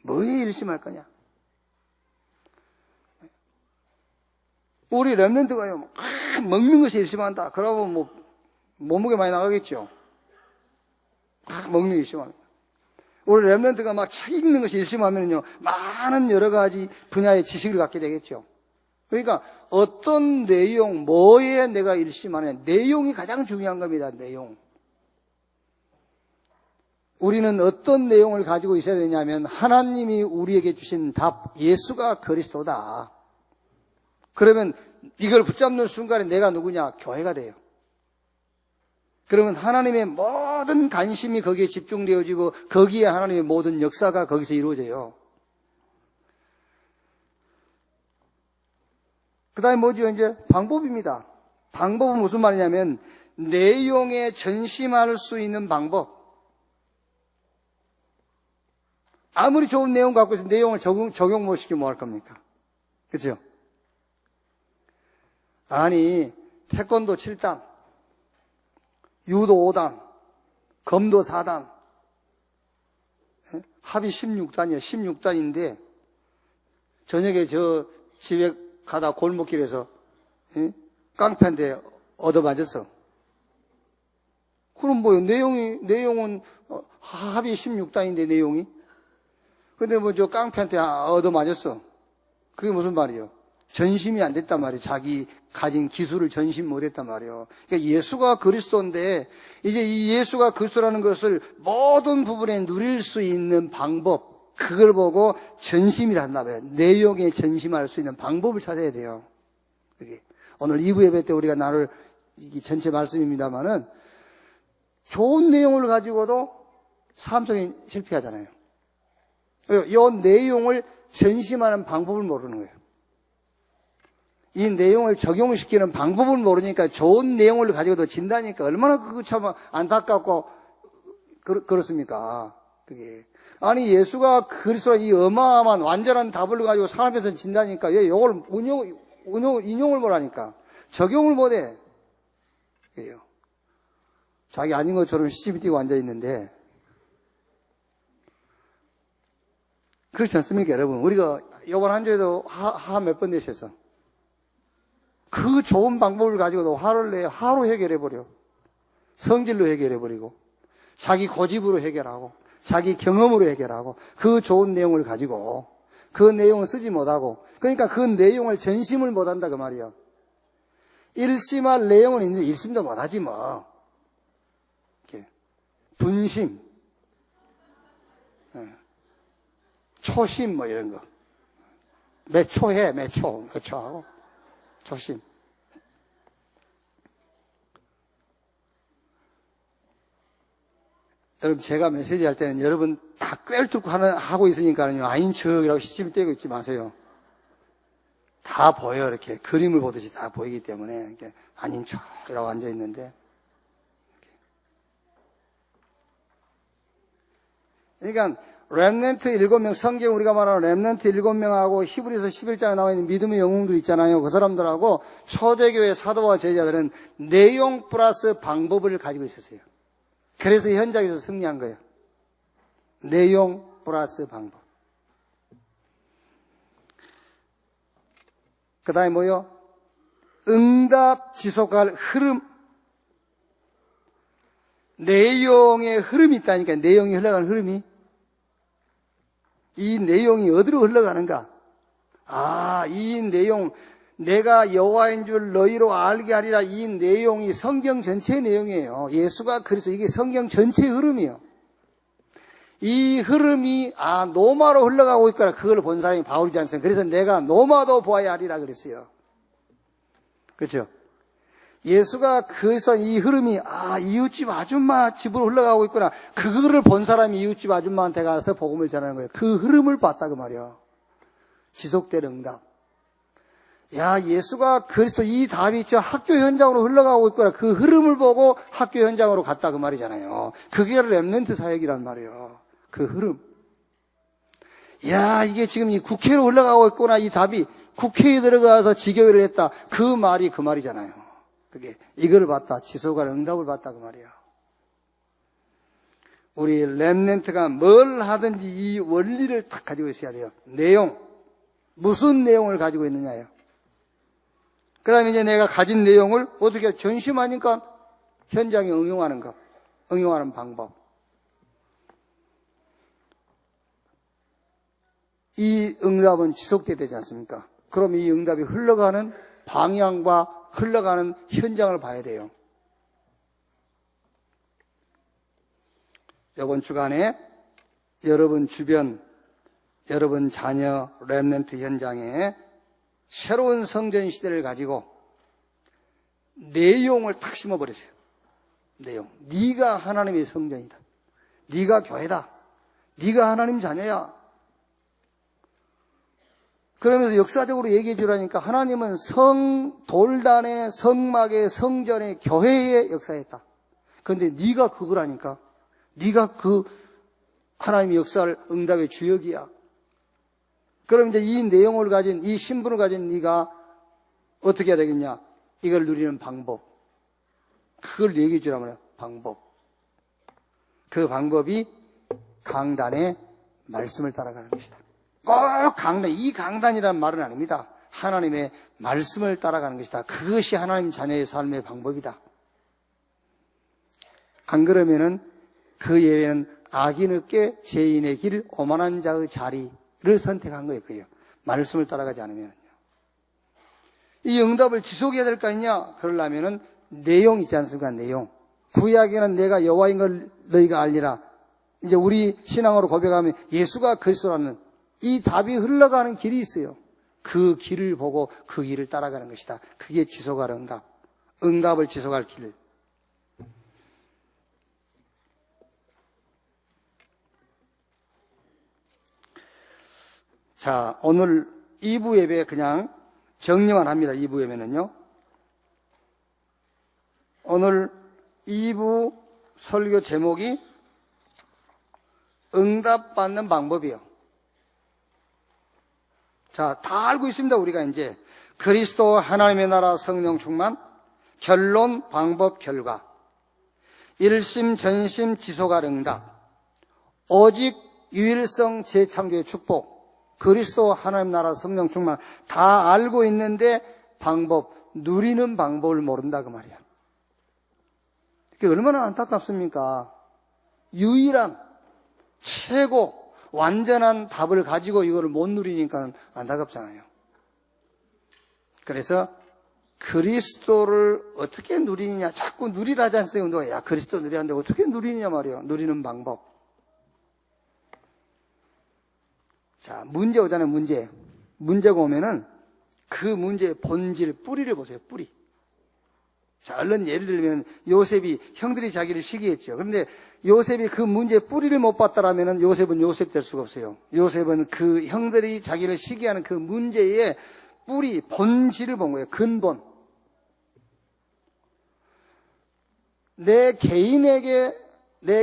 뭐에 일심할 거냐? 우리 렘넌트가요, 먹는 것에 일심한다. 그러면 뭐, 몸무게 많이 나가겠죠? 먹는 게 일심합니다. 우리 렘넌트가 막 책 읽는 것이 일심하면요, 많은 여러 가지 분야의 지식을 갖게 되겠죠. 그러니까 어떤 내용, 뭐에 내가 일심하느냐. 내용이 가장 중요한 겁니다, 내용. 우리는 어떤 내용을 가지고 있어야 되냐면 하나님이 우리에게 주신 답, 예수가 그리스도다. 그러면 이걸 붙잡는 순간에 내가 누구냐? 교회가 돼요. 그러면 하나님의 모든 관심이 거기에 집중되어지고 거기에 하나님의 모든 역사가 거기서 이루어져요. 그 다음에 뭐죠? 이제 방법입니다. 방법은 무슨 말이냐면 내용에 전심할 수 있는 방법. 아무리 좋은 내용 갖고 있으면 내용을 적용 못 시키면 뭐 할 겁니까? 그렇죠? 아니 태권도 7단 유도 5단, 검도 4단, 합이 16단이에요. 16단인데 저녁에 저 집에 가다 골목길에서 깡패한테 얻어맞았어. 그럼 뭐요? 내용은 합이 16단인데 내용이. 근데 뭐 저 깡패한테 얻어맞았어. 그게 무슨 말이에요? 전심이 안 됐단 말이에요. 자기 가진 기술을 전심 못했단 말이에요. 그러니까 예수가 그리스도인데 이제 이 예수가 그리스도라는 것을 모든 부분에 누릴 수 있는 방법, 그걸 보고 전심이라 한다 봐요. 내용에 전심할 수 있는 방법을 찾아야 돼요. 그게 오늘 2부 예배 때 우리가 나눌 이 전체 말씀입니다만은 좋은 내용을 가지고도 삶 속에 실패하잖아요. 이 내용을 전심하는 방법을 모르는 거예요. 이 내용을 적용시키는 방법을 모르니까 좋은 내용을 가지고도 진다니까 얼마나 그거 참 안타깝고 그렇습니까? 그게 아니 예수가 그리스도 이 어마어마한 완전한 답을 가지고 사람 앞에서 진다니까 왜 이걸 인용을 못하니까 적용을 못해. 그래요. 자기 아닌 것처럼 시집이 뛰고 앉아 있는데 그렇지 않습니까, 여러분? 우리가 이번 한 주에도 화 몇 번 내셨어. 그 좋은 방법을 가지고도 화를 내 화로 해결해버려. 성질로 해결해버리고, 자기 고집으로 해결하고, 자기 경험으로 해결하고, 그 좋은 내용을 가지고, 그 내용을 쓰지 못하고, 그러니까 그 내용을 전심을 못한다, 그 말이야. 일심할 내용은 있는데, 일심도 못하지, 뭐. 이렇게. 분심, 초심, 뭐 이런 거. 매초하고. 조심. 여러분, 제가 메시지 할 때는 여러분 다 꿰뚫고 하고 있으니까요. 아닌 척이라고 시침을 떼고 있지 마세요. 다 보여, 이렇게. 그림을 보듯이 다 보이기 때문에. 이렇게 아닌 척이라고 앉아있는데. 그러니까, 렘넌트 7명, 성경 우리가 말하는 렘넌트 7명하고 히브리서 11장에 나와 있는 믿음의 영웅들 있잖아요. 그 사람들하고 초대교회 사도와 제자들은 내용 플러스 방법을 가지고 있었어요. 그래서 현장에서 승리한 거예요. 내용 플러스 방법. 그 다음에 뭐요? 응답 지속할 흐름. 내용의 흐름이 있다니까, 내용이 흘러가는 흐름이. 이 내용이 어디로 흘러가는가? 이 내용, 내가 여호와인 줄 너희로 알게 하리라. 이 내용이 성경 전체의 내용이에요. 예수가 그래서 이게 성경 전체의 흐름이에요. 이 흐름이 노마로 흘러가고 있거나 그걸 본 사람이 바울이지 않습니까? 그래서 내가 노마도 보아야 하리라 그랬어요. 그렇죠? 예수가 그래서 이 흐름이 이웃집 아줌마 집으로 흘러가고 있구나. 그거를 본 사람이 이웃집 아줌마한테 가서 복음을 전하는 거예요. 그 흐름을 봤다 그 말이야. 지속될 응답. 예수가 그리스도 이 답이 저 학교 현장으로 흘러가고 있구나. 그 흐름을 보고 학교 현장으로 갔다 그 말이잖아요. 그게 렘넌트 사역이란 말이에요. 그 흐름. 이게 지금 이 국회로 흘러가고 있구나. 이 답이 국회에 들어가서 지교회를 했다. 그 말이 그 말이잖아요. 그게 이걸 봤다. 지속할 응답을 봤다 그 말이야. 우리 렘넌트가 뭘 하든지 이 원리를 딱 가지고 있어야 돼요. 내용. 무슨 내용을 가지고 있느냐예요. 그 다음에 이제 내가 가진 내용을 어떻게 전심하니까 현장에 응용하는 것. 응용하는 방법. 이 응답은 지속돼야 되지 않습니까? 그럼 이 응답이 흘러가는 방향과 흘러가는 현장을 봐야 돼요. 이번 주간에 여러분 주변, 여러분 자녀 렘넌트 현장에 새로운 성전 시대를 가지고 내용을 탁 심어버리세요. 내용. 네가 하나님의 성전이다. 네가 교회다. 네가 하나님 자녀야. 그러면서 역사적으로 얘기해 주라니까 하나님은 돌단의 성막의 성전의 교회에 역사했다. 그런데 네가 그거라니까. 네가 그 하나님의 역사를 응답의 주역이야. 그럼 이제 이 내용을 가진 이 신분을 가진 네가 어떻게 해야 되겠냐? 이걸 누리는 방법. 그걸 얘기해 주라 말이야. 방법. 그 방법이 강단의 말씀을 따라가는 것이다. 꼭 강단, 이 강단이라는 말은 아닙니다. 하나님의 말씀을 따라가는 것이다. 그것이 하나님 자녀의 삶의 방법이다. 안 그러면은 그 예외는 악인에게 죄인의 길, 오만한 자의 자리를 선택한 거예요. 말씀을 따라가지 않으면요. 이 응답을 지속해야 될 거 아니냐? 그러려면은 내용 있지 않습니까? 내용. 구약에는 내가 여호와인 걸 너희가 알리라. 이제 우리 신앙으로 고백하면 예수가 그리스도라는 이 답이 흘러가는 길이 있어요. 그 길을 보고 그 길을 따라가는 것이다. 그게 지속할 응답. 응답을 지속할 길. 자, 오늘 2부 예배 그냥 정리만 합니다. 2부 예배는요. 오늘 2부 설교 제목이 응답받는 방법이요. 자, 다 알고 있습니다. 우리가 이제 그리스도 하나님의 나라 성령 충만, 결론, 방법, 결과, 일심, 전심, 지속할 응답, 오직 유일성 재창조의 축복, 그리스도 하나님 나라 성령 충만 다 알고 있는데 방법, 누리는 방법을 모른다 그 말이야. 그게 얼마나 안타깝습니까? 유일한 최고 완전한 답을 가지고 이거를 못 누리니까 안타깝잖아요. 그래서 그리스도를 어떻게 누리느냐, 자꾸 누리라지 않습니까? 누가 야 그리스도 누리는데 어떻게 누리느냐 말이에요. 누리는 방법. 자, 문제 오잖아요. 문제가 오면은 그 문제의 본질, 뿌리를 보세요. 뿌리. 자, 얼른 예를 들면 요셉이 형들이 자기를 시기했죠. 그런데 요셉이 그 문제의 뿌리를 못 봤다라면은 요셉은 요셉 될 수가 없어요. 요셉은 그 형들이 자기를 시기하는 그 문제의 뿌리, 본질을 본 거예요. 근본. 내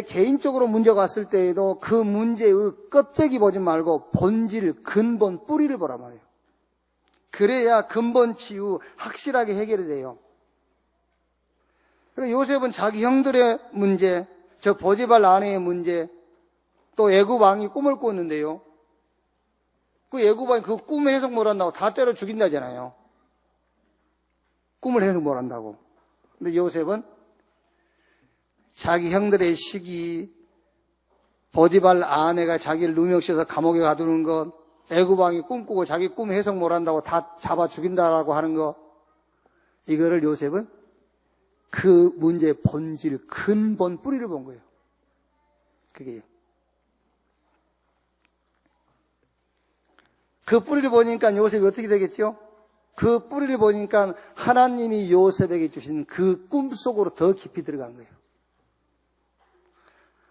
개인적으로 문제가 왔을 때에도 그 문제의 껍데기 보지 말고 본질, 근본, 뿌리를 보란 말이에요. 그래야 근본 치유 확실하게 해결이 돼요. 그러니까 요셉은 자기 형들의 문제, 저 보디발 아내의 문제, 또 애굽 왕이 꿈을 꿨는데요. 그 애굽 왕이 그 꿈 해석 못 한다고 다 때려 죽인다잖아요. 꿈을 해석 못 한다고. 근데 요셉은 자기 형들의 시기, 보디발 아내가 자기를 누명씌워서 감옥에 가두는 것, 애굽 왕이 꿈꾸고 자기 꿈 해석 못 한다고 다 잡아 죽인다라고 하는 것, 이거를 요셉은 그 문제의 본질, 근본, 뿌리를 본 거예요. 그게. 그 뿌리를 보니까 요셉이 어떻게 되겠죠? 그 뿌리를 보니까 하나님이 요셉에게 주신 그 꿈 속으로 더 깊이 들어간 거예요.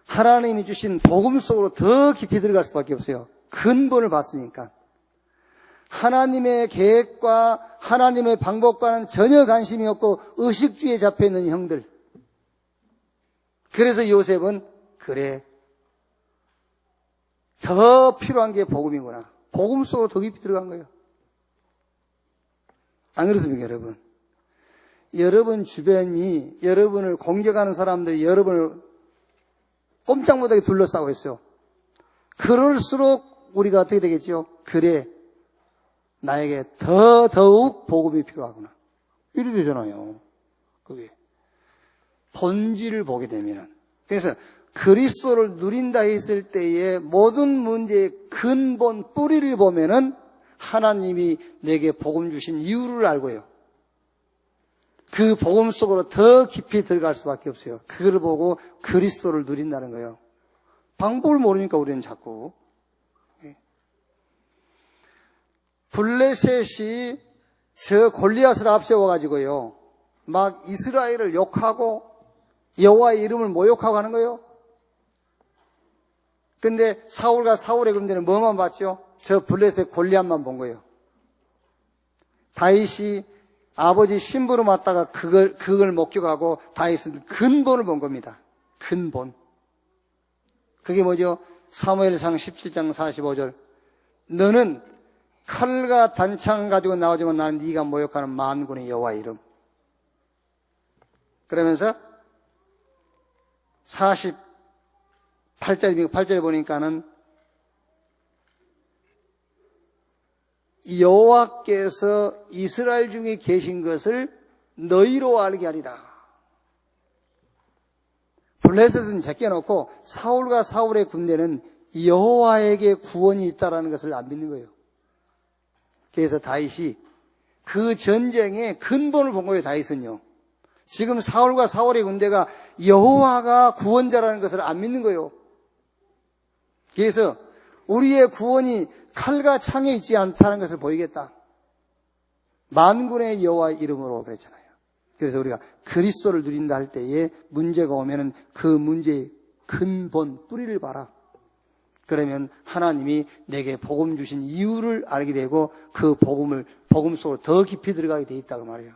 하나님이 주신 복음 속으로 더 깊이 들어갈 수밖에 없어요. 근본을 봤으니까. 하나님의 계획과 하나님의 방법과는 전혀 관심이 없고 의식주의에 잡혀있는 형들. 그래서 요셉은 그래, 더 필요한 게 복음이구나. 복음 속으로 더 깊이 들어간 거예요. 안 그렇습니까, 여러분? 여러분 주변이, 여러분을 공격하는 사람들이 여러분을 꼼짝 못하게 둘러싸고 있어요. 그럴수록 우리가 어떻게 되겠죠? 그래, 나에게 더욱 복음이 필요하구나. 이래 되잖아요. 그게. 본질을 보게 되면은. 그래서 그리스도를 누린다 했을 때에 모든 문제의 근본, 뿌리를 보면은 하나님이 내게 복음 주신 이유를 알고요. 그 복음 속으로 더 깊이 들어갈 수밖에 없어요. 그걸 보고 그리스도를 누린다는 거예요. 방법을 모르니까 우리는 자꾸. 블레셋이 저 골리앗을 앞세워가지고요, 막 이스라엘을 욕하고 여호와의 이름을 모욕하고 하는 거예요. 근데 사울과 사울의 군대는 뭐만 봤죠? 저 블레셋 골리앗만 본 거예요. 다윗이 아버지 신부로 맞다가 그걸 목격하고 다윗은 근본을 본 겁니다. 근본. 그게 뭐죠? 사무엘상 17장 45절. 너는 칼과 단창 가지고 나오지만 나는 네가 모욕하는 만군의 여호와의 이름. 그러면서 48절에 보니까는 여호와께서 이스라엘 중에 계신 것을 너희로 알게 하리라. 블레셋은 제껴놓고 사울과 사울의 군대는 여호와에게 구원이 있다는 것을 안 믿는 거예요. 그래서 다윗이 그 전쟁의 근본을 본 거예요. 다윗은요. 지금 사울과 사울의 군대가 여호와가 구원자라는 것을 안 믿는 거예요. 그래서 우리의 구원이 칼과 창에 있지 않다는 것을 보이겠다. 만군의 여호와 이름으로 그랬잖아요. 그래서 우리가 그리스도를 누린다 할 때에 문제가 오면은 그 문제의 근본, 뿌리를 봐라. 그러면 하나님이 내게 복음 주신 이유를 알게 되고 그 복음 속으로 더 깊이 들어가게 돼 있다고 말이에요.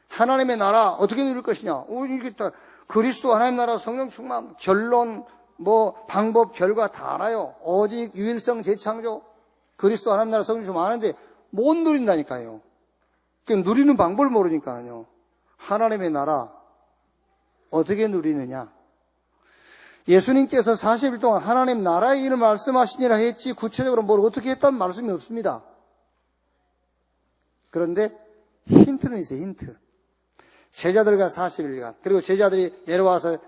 하나님의 나라 어떻게 누릴 것이냐? 이게 그리스도 하나님 나라 성령 충만, 결론, 방법, 결과 다 알아요. 오직 유일성 재창조, 그리스도 하나님 나라 성령 좀 아는데 못 누린다니까요. 누리는 방법을 모르니까요. 하나님의 나라 어떻게 누리느냐? 예수님께서 40일 동안 하나님 나라의 일을 말씀하시니라 했지 구체적으로 뭘 어떻게 했다는 말씀이 없습니다. 그런데 힌트는 있어요. 힌트. 제자들과 40일간 그리고 제자들이 내려와서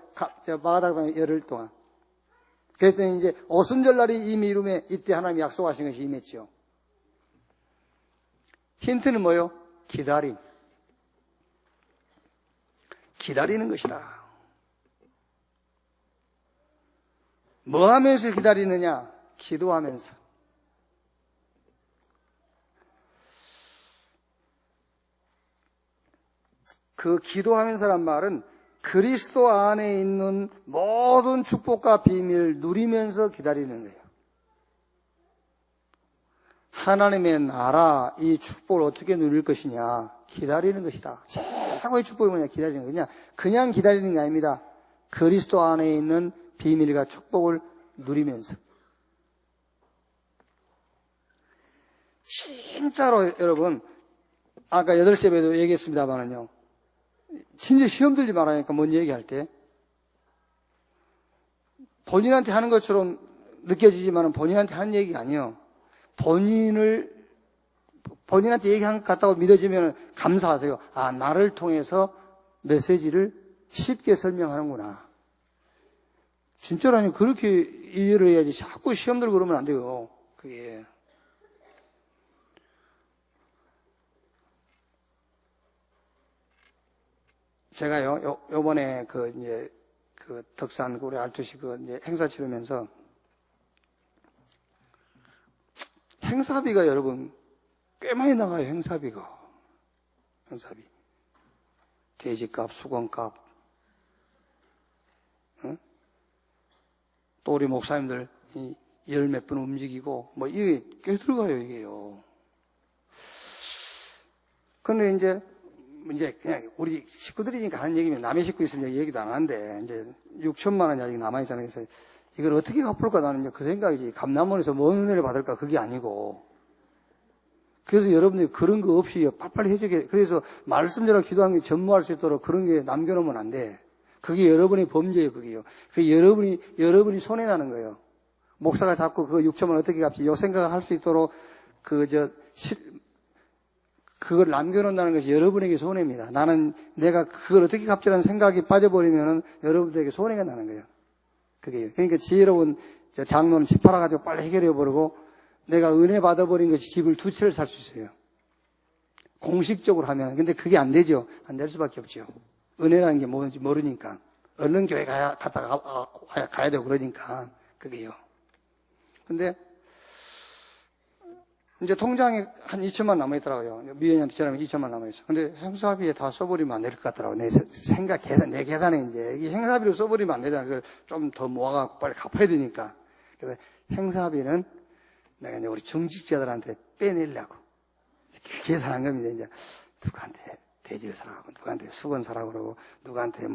마가다락방에 열흘 동안 그랬더니 이제 오순절날이 이미 이름에 이때 하나님이 약속하신 것이 임했죠. 힌트는 뭐요? 기다림. 기다리는 것이다. 뭐 하면서 기다리느냐? 기도하면서. 그 기도하면서란 말은 그리스도 안에 있는 모든 축복과 비밀을 누리면서 기다리는 거예요. 하나님의 나라, 이 축복을 어떻게 누릴 것이냐? 기다리는 것이다. 최고의 축복이 뭐냐? 기다리는 거냐? 그냥 기다리는 게 아닙니다. 그리스도 안에 있는 비밀과 축복을 누리면서. 진짜로 여러분, 아까 8시에도 얘기했습니다만은요. 진짜 시험 들지 말라니까, 뭔 얘기할 때. 본인한테 하는 것처럼 느껴지지만 본인한테 하는 얘기가 아니에요. 본인한테 얘기한 것 같다고 믿어지면 감사하세요. 아, 나를 통해서 메시지를 쉽게 설명하는구나. 진짜라니 그렇게 이해를 해야지. 자꾸 시험 들고 그러면 안 돼요. 그게. 제가요, 요번에 덕산 우리 알투시 행사 치르면서 행사비가 여러분 꽤 많이 나가요. 행사비가. 행사비. 돼지값, 수건값. 응? 또 우리 목사님들 열 몇 분 움직이고 이게 꽤 들어가요. 이게요. 근데 이제 그냥 우리 식구들이니까 하는 얘기면 남의 식구 있으면 얘기도 안 하는데 이제 6천만 원이 아직 남아있잖아요. 그래서 이걸 어떻게 갚을까 나는 이제 그 생각이지. 감남원에서 뭔 은혜를 받을까 그게 아니고. 그래서 여러분들이 그런 거 없이 빨리빨리 해주게. 그래서 말씀대로 기도하는 게 전무할 수 있도록 그런 게 남겨놓으면 안 돼. 그게 여러분의 범죄예요. 그게요. 그게 여러분이 손해나는 거예요. 목사가 자꾸 그 6천만 원 어떻게 갚지? 요 생각을 할 수 있도록 그걸 남겨놓는다는 것이 여러분에게 손해입니다. 내가 그걸 어떻게 갚지라는 생각이 빠져버리면은 여러분들에게 손해가 나는 거예요. 그게요. 그러니까 지혜로운 장로는 집 팔아가지고 빨리 해결해버리고 내가 은혜 받아버린 것이 집을 2채를 살 수 있어요. 공식적으로 하면. 근데 그게 안 되죠. 안 될 수밖에 없죠. 은혜라는 게 뭔지 모르니까. 얼른 교회 가야 되고 그러니까. 그게요. 근데 이제 통장에 한 2천만 남아있더라고요. 미연이한테 전화하면 2천만 남아있어. 근데 행사비에 다 써버리면 안 될 것 같더라고요. 내 계산에 이제, 이 행사비로 써버리면 안 되잖아요. 그래서 좀 더 모아갖고 빨리 갚아야 되니까. 그래서 행사비는 내가 이제 우리 중직자들한테 빼내려고. 계산한 겁니다. 이제 누구한테 돼지를 사라고, 누구한테 수건 사라고 그러고, 누구한테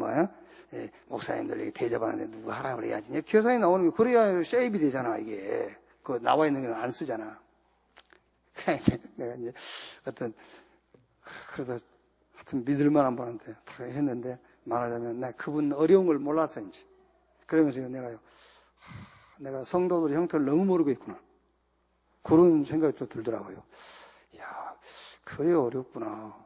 목사님들 대접하는데 누구 하라고 그래야지. 계산이 나오는 게 그래야 세이브 되잖아, 이게. 나와 있는 건 안 쓰잖아. 내가 이제 그래도 하여튼 믿을만한 분한테 다 했는데 말하자면 내가 그분 어려운 걸 몰라서 이제 그러면서 내가 성도들의 형태를 너무 모르고 있구나 그런 생각이 또 들더라고요. 야, 그래 어렵구나.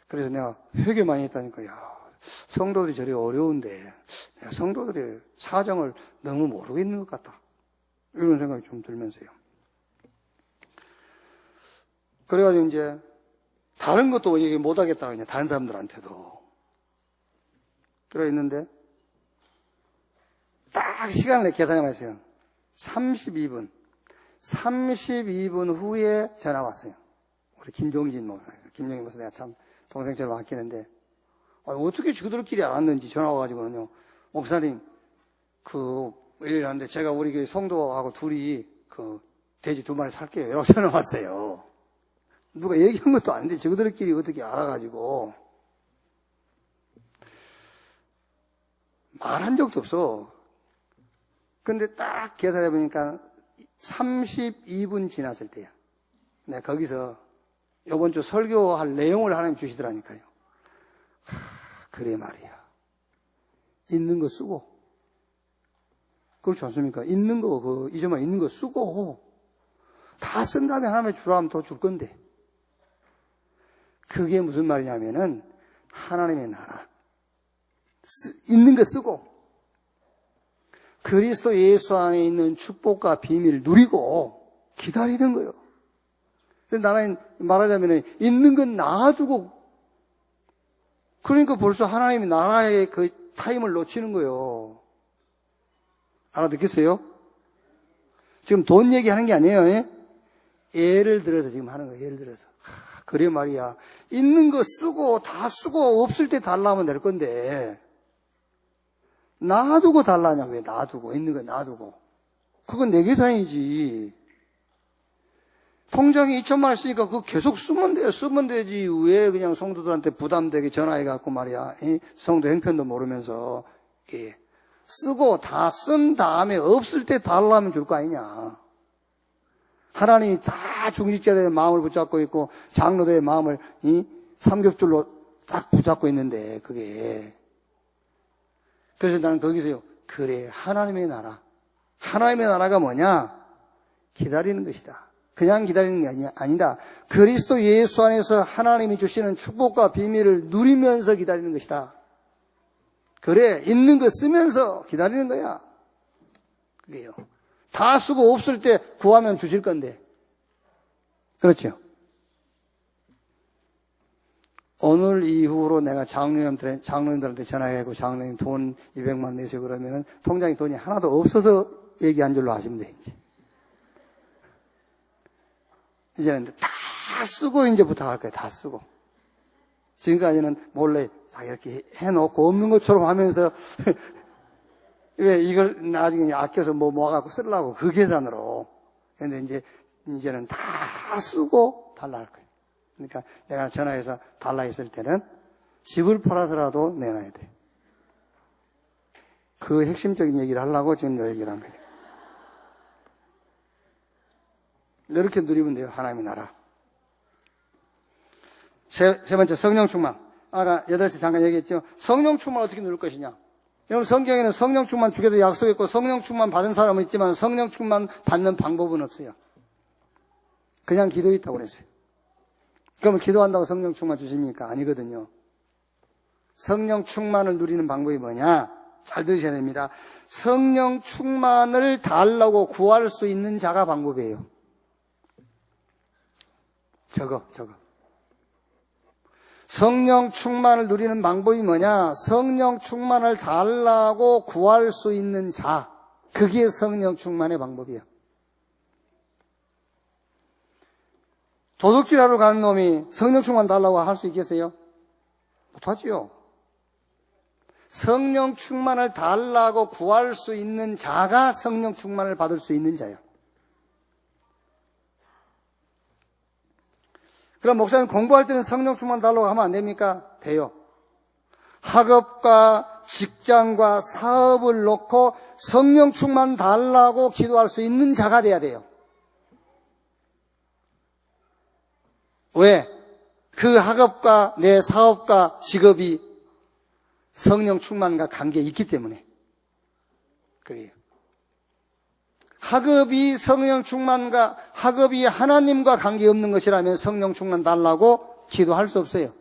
그래서 내가 회개 많이 했다니까. 야, 성도들이 저리 어려운데 내가 성도들의 사정을 너무 모르고 있는 것 같다. 이런 생각이 좀 들면서요. 그래가지고 이제 다른 것도 얘기 못 하겠다고 그냥 다른 사람들한테도. 그래 있는데 딱 시간을 계산해 봤어요. 32분 후에 전화 왔어요. 우리 김종진 목사. 김종진 목사 내가 참 동생처럼 아끼는데 어떻게 그들끼리 알았는지 전화 와가지고는요. 목사님 왜 이러는데 제가 우리 교회 성도하고 둘이 돼지 2마리 살게요. 이렇게 전화 왔어요. 누가 얘기한 것도 아닌데 저들끼리 어떻게 알아가지고 말한 적도 없어. 근데 딱 계산해 보니까 32분 지났을 때야. 내가 거기서 이번 주 설교할 내용을 하나님 주시더라니까요. 그래 말이야. 있는 거 쓰고. 그렇지 않습니까? 있는 거, 이제만 있는 거 쓰고. 다 쓴 다음에 하나님의 주라 하면 더 줄 건데. 그게 무슨 말이냐면은, 하나님의 나라. 있는 거 쓰고. 그리스도 예수 안에 있는 축복과 비밀을 누리고 기다리는 거예요. 나는 말하자면 있는 건 놔두고 그러니까 벌써 하나님이 나라의 그 타임을 놓치는 거예요. 알아듣겠어요? 지금 돈 얘기하는 게 아니에요. 예? 예를 들어서 지금 하는 거예요. 예를 들어서. 그래 말이야. 있는 거 쓰고 다 쓰고 없을 때 달라면 될 건데 놔두고 달라냐. 왜 놔두고 있는 거 놔두고. 그건 내 계산이지. 통장에 2천만 원 쓰니까 그거 계속 쓰면 돼요. 쓰면 되지. 왜 그냥 성도들한테 부담되게 전화해갖고 말이야. 성도 형편도 모르면서 쓰고 다 쓴 다음에 없을 때 달라면 줄 거 아니냐. 하나님이 다 중직자들의 마음을 붙잡고 있고 장로들의 마음을 삼겹줄로 딱 붙잡고 있는데 그게. 그래서 나는 거기서요. 그래 하나님의 나라. 하나님의 나라가 뭐냐? 기다리는 것이다. 그냥 기다리는 게 아니다. 그리스도 예수 안에서 하나님이 주시는 축복과 비밀을 누리면서 기다리는 것이다. 그래, 있는 거 쓰면서 기다리는 거야. 그게요. 다 쓰고 없을 때 구하면 주실 건데. 그렇죠? 오늘 이후로 내가 장로님들한테 전화해고 장로님 돈 200만 원 내세요 그러면은 통장에 돈이 하나도 없어서 얘기한 줄로 아시면 돼, 이제. 이제는 다 쓰고 이제 부탁할 거예요. 다 쓰고. 지금까지는 몰래 다 이렇게 해놓고 없는 것처럼 하면서 왜 이걸 나중에 아껴서 모아갖고 쓰려고 그 계산으로. 근데 이제는 다 쓰고 달라 할 거예요. 그러니까 내가 전화해서 달라 했을 때는 집을 팔아서라도 내놔야 돼. 그 핵심적인 얘기를 하려고 지금 너 얘기를 한 거예요. 이렇게 누리면 돼요. 하나님의 나라. 세 번째 성령 충만. 아까 8시 잠깐 얘기했죠. 성령 충만 어떻게 누릴 것이냐. 여러분 성경에는 성령 충만 주기도 약속했고 성령 충만 받은 사람은 있지만 성령 충만 받는 방법은 없어요. 그냥 기도에 있다고 그랬어요. 그러면 기도한다고 성령 충만 주십니까? 아니거든요. 성령 충만을 누리는 방법이 뭐냐? 잘 들으셔야 됩니다. 성령 충만을 달라고 구할 수 있는 자가 방법이에요. 저거. 성령 충만을 누리는 방법이 뭐냐? 성령 충만을 달라고 구할 수 있는 자. 그게 성령 충만의 방법이에요. 도둑질하러 가는 놈이 성령 충만 달라고 할 수 있겠어요? 못하지요. 성령 충만을 달라고 구할 수 있는 자가 성령 충만을 받을 수 있는 자예요. 그럼 목사님 공부할 때는 성령 충만 달라고 하면 안 됩니까? 돼요. 학업과 직장과 사업을 놓고 성령 충만 달라고 기도할 수 있는 자가 돼야 돼요. 왜? 그 학업과 내 사업과 직업이 성령 충만과 관계가 있기 때문에. 그게요. 학업이 성령 충만과, 학업이 하나님과 관계없는 것이라면 성령 충만 달라고 기도할 수 없어요.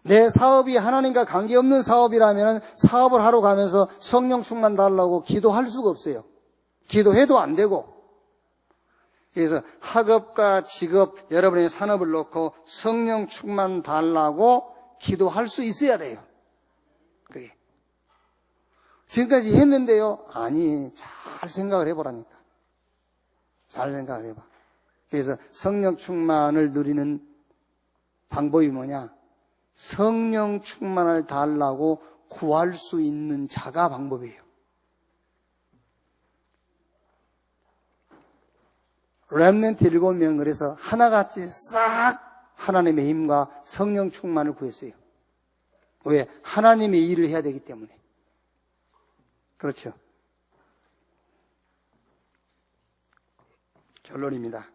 내 사업이 하나님과 관계없는 사업이라면 사업을 하러 가면서 성령 충만 달라고 기도할 수가 없어요. 기도해도 안 되고. 그래서 학업과 직업, 여러분의 산업을 놓고 성령 충만 달라고 기도할 수 있어야 돼요. 그게. 지금까지 했는데요. 아니, 잘 생각을 해보라니까. 잘 생각을 해봐. 그래서 성령 충만을 누리는 방법이 뭐냐? 성령 충만을 달라고 구할 수 있는 자가 방법이에요. 렘넌트 7명 그래서 하나같이 싹 하나님의 힘과 성령 충만을 구했어요. 왜? 하나님의 일을 해야 되기 때문에. 그렇죠. 결론입니다.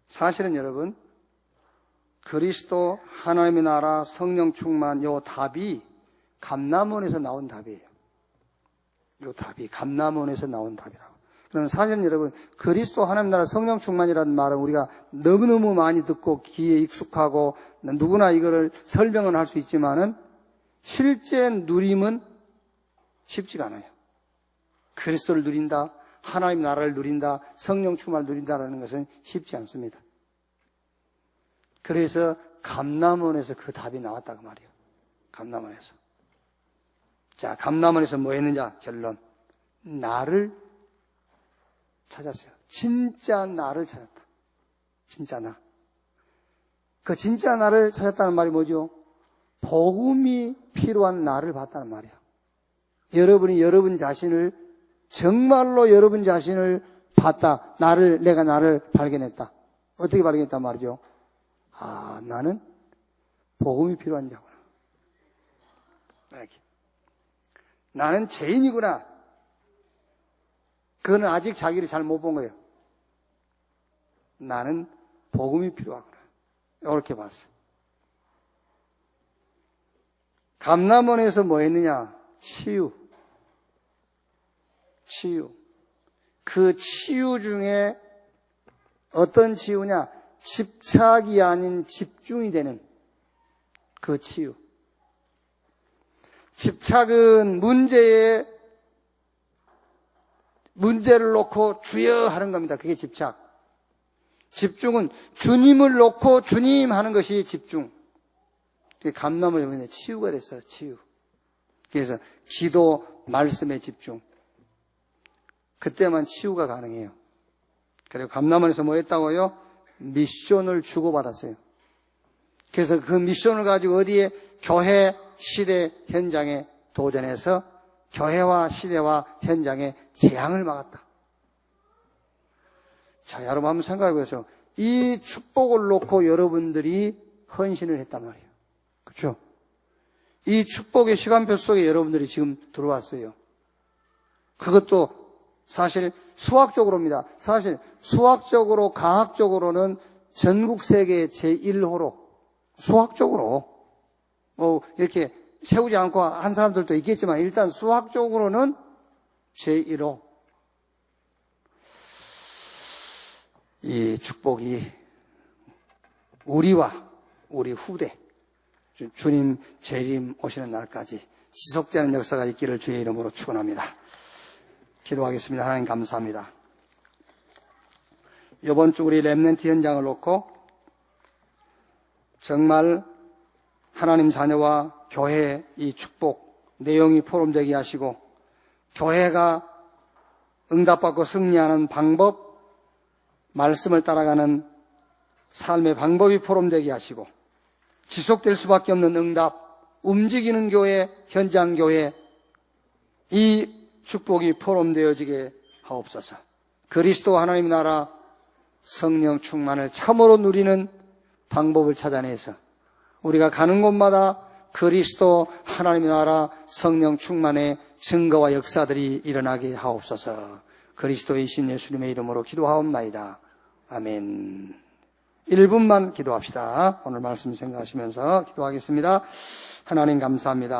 사실은 여러분, 그리스도, 하나님의 나라, 성령 충만, 요 답이 감람원에서 나온 답이에요. 요 답이 감람원에서 나온 답이라고. 그러면 사실은 여러분, 그리스도, 하나님 나라, 성령 충만이라는 말은 우리가 너무너무 많이 듣고 귀에 익숙하고 누구나 이거를 설명은 할 수 있지만은 실제 누림은 쉽지가 않아요. 그리스도를 누린다, 하나님 나라를 누린다, 성령 충만을 누린다라는 것은 쉽지 않습니다. 그래서 감람원에서 그 답이 나왔다 그 말이에요. 감람원에서. 자, 감람원에서 뭐 했느냐? 결론. 나를 찾았어요. 진짜 나를 찾았다. 진짜 나. 그 진짜 나를 찾았다는 말이 뭐죠? 복음이 필요한 나를 봤다는 말이에요. 여러분이 여러분 자신을, 정말로 여러분 자신을 봤다. 내가 나를 발견했다. 어떻게 발견했단 말이죠? 아, 나는 복음이 필요한 자구나. 이렇게. 나는 죄인이구나. 그거는 아직 자기를 잘 못 본 거예요. 나는 복음이 필요하구나. 이렇게 봤어. 감람원에서 뭐 했느냐? 치유. 그 치유 중에 어떤 치유냐? 집착이 아닌 집중이 되는 그 치유. 집착은 문제를 놓고 주여 하는 겁니다. 그게 집착. 집중은 주님을 놓고 주님 하는 것이 집중. 그게 감람을 보면 치유가 됐어요. 치유. 그래서 기도, 말씀에 집중. 그때만 치유가 가능해요. 그리고 감람원에서 뭐 했다고요? 미션을 주고받았어요. 그래서 그 미션을 가지고 어디에? 교회, 시대, 현장에 도전해서 교회와 시대와 현장에 재앙을 막았다. 자, 여러분 한번 생각해 보세요. 이 축복을 놓고 여러분들이 헌신을 했단 말이에요. 그렇죠? 이 축복의 시간표 속에 여러분들이 지금 들어왔어요. 그것도 사실 수학적으로입니다. 사실 수학적으로, 과학적으로는 전국 세계 제1호로 수학적으로 이렇게 세우지 않고 한 사람들도 있겠지만 일단 수학적으로는 제1호. 이 축복이 우리와 우리 후대, 주님 재림 오시는 날까지 지속되는 역사가 있기를 주의 이름으로 축원합니다. 기도하겠습니다. 하나님 감사합니다. 이번 주 우리 렘넌트 현장을 놓고 정말 하나님 자녀와 교회의 이 축복 내용이 포럼되게 하시고 교회가 응답받고 승리하는 방법, 말씀을 따라가는 삶의 방법이 포럼되게 하시고 지속될 수밖에 없는 응답, 움직이는 교회, 현장 교회, 이 축복이 포럼되어지게 하옵소서. 그리스도 하나님 나라 성령 충만을 참으로 누리는 방법을 찾아내서 우리가 가는 곳마다 그리스도 하나님의 나라 성령 충만의 증거와 역사들이 일어나게 하옵소서. 그리스도이신 예수님의 이름으로 기도하옵나이다. 아멘. 1분만 기도합시다. 오늘 말씀 생각하시면서 기도하겠습니다. 하나님 감사합니다.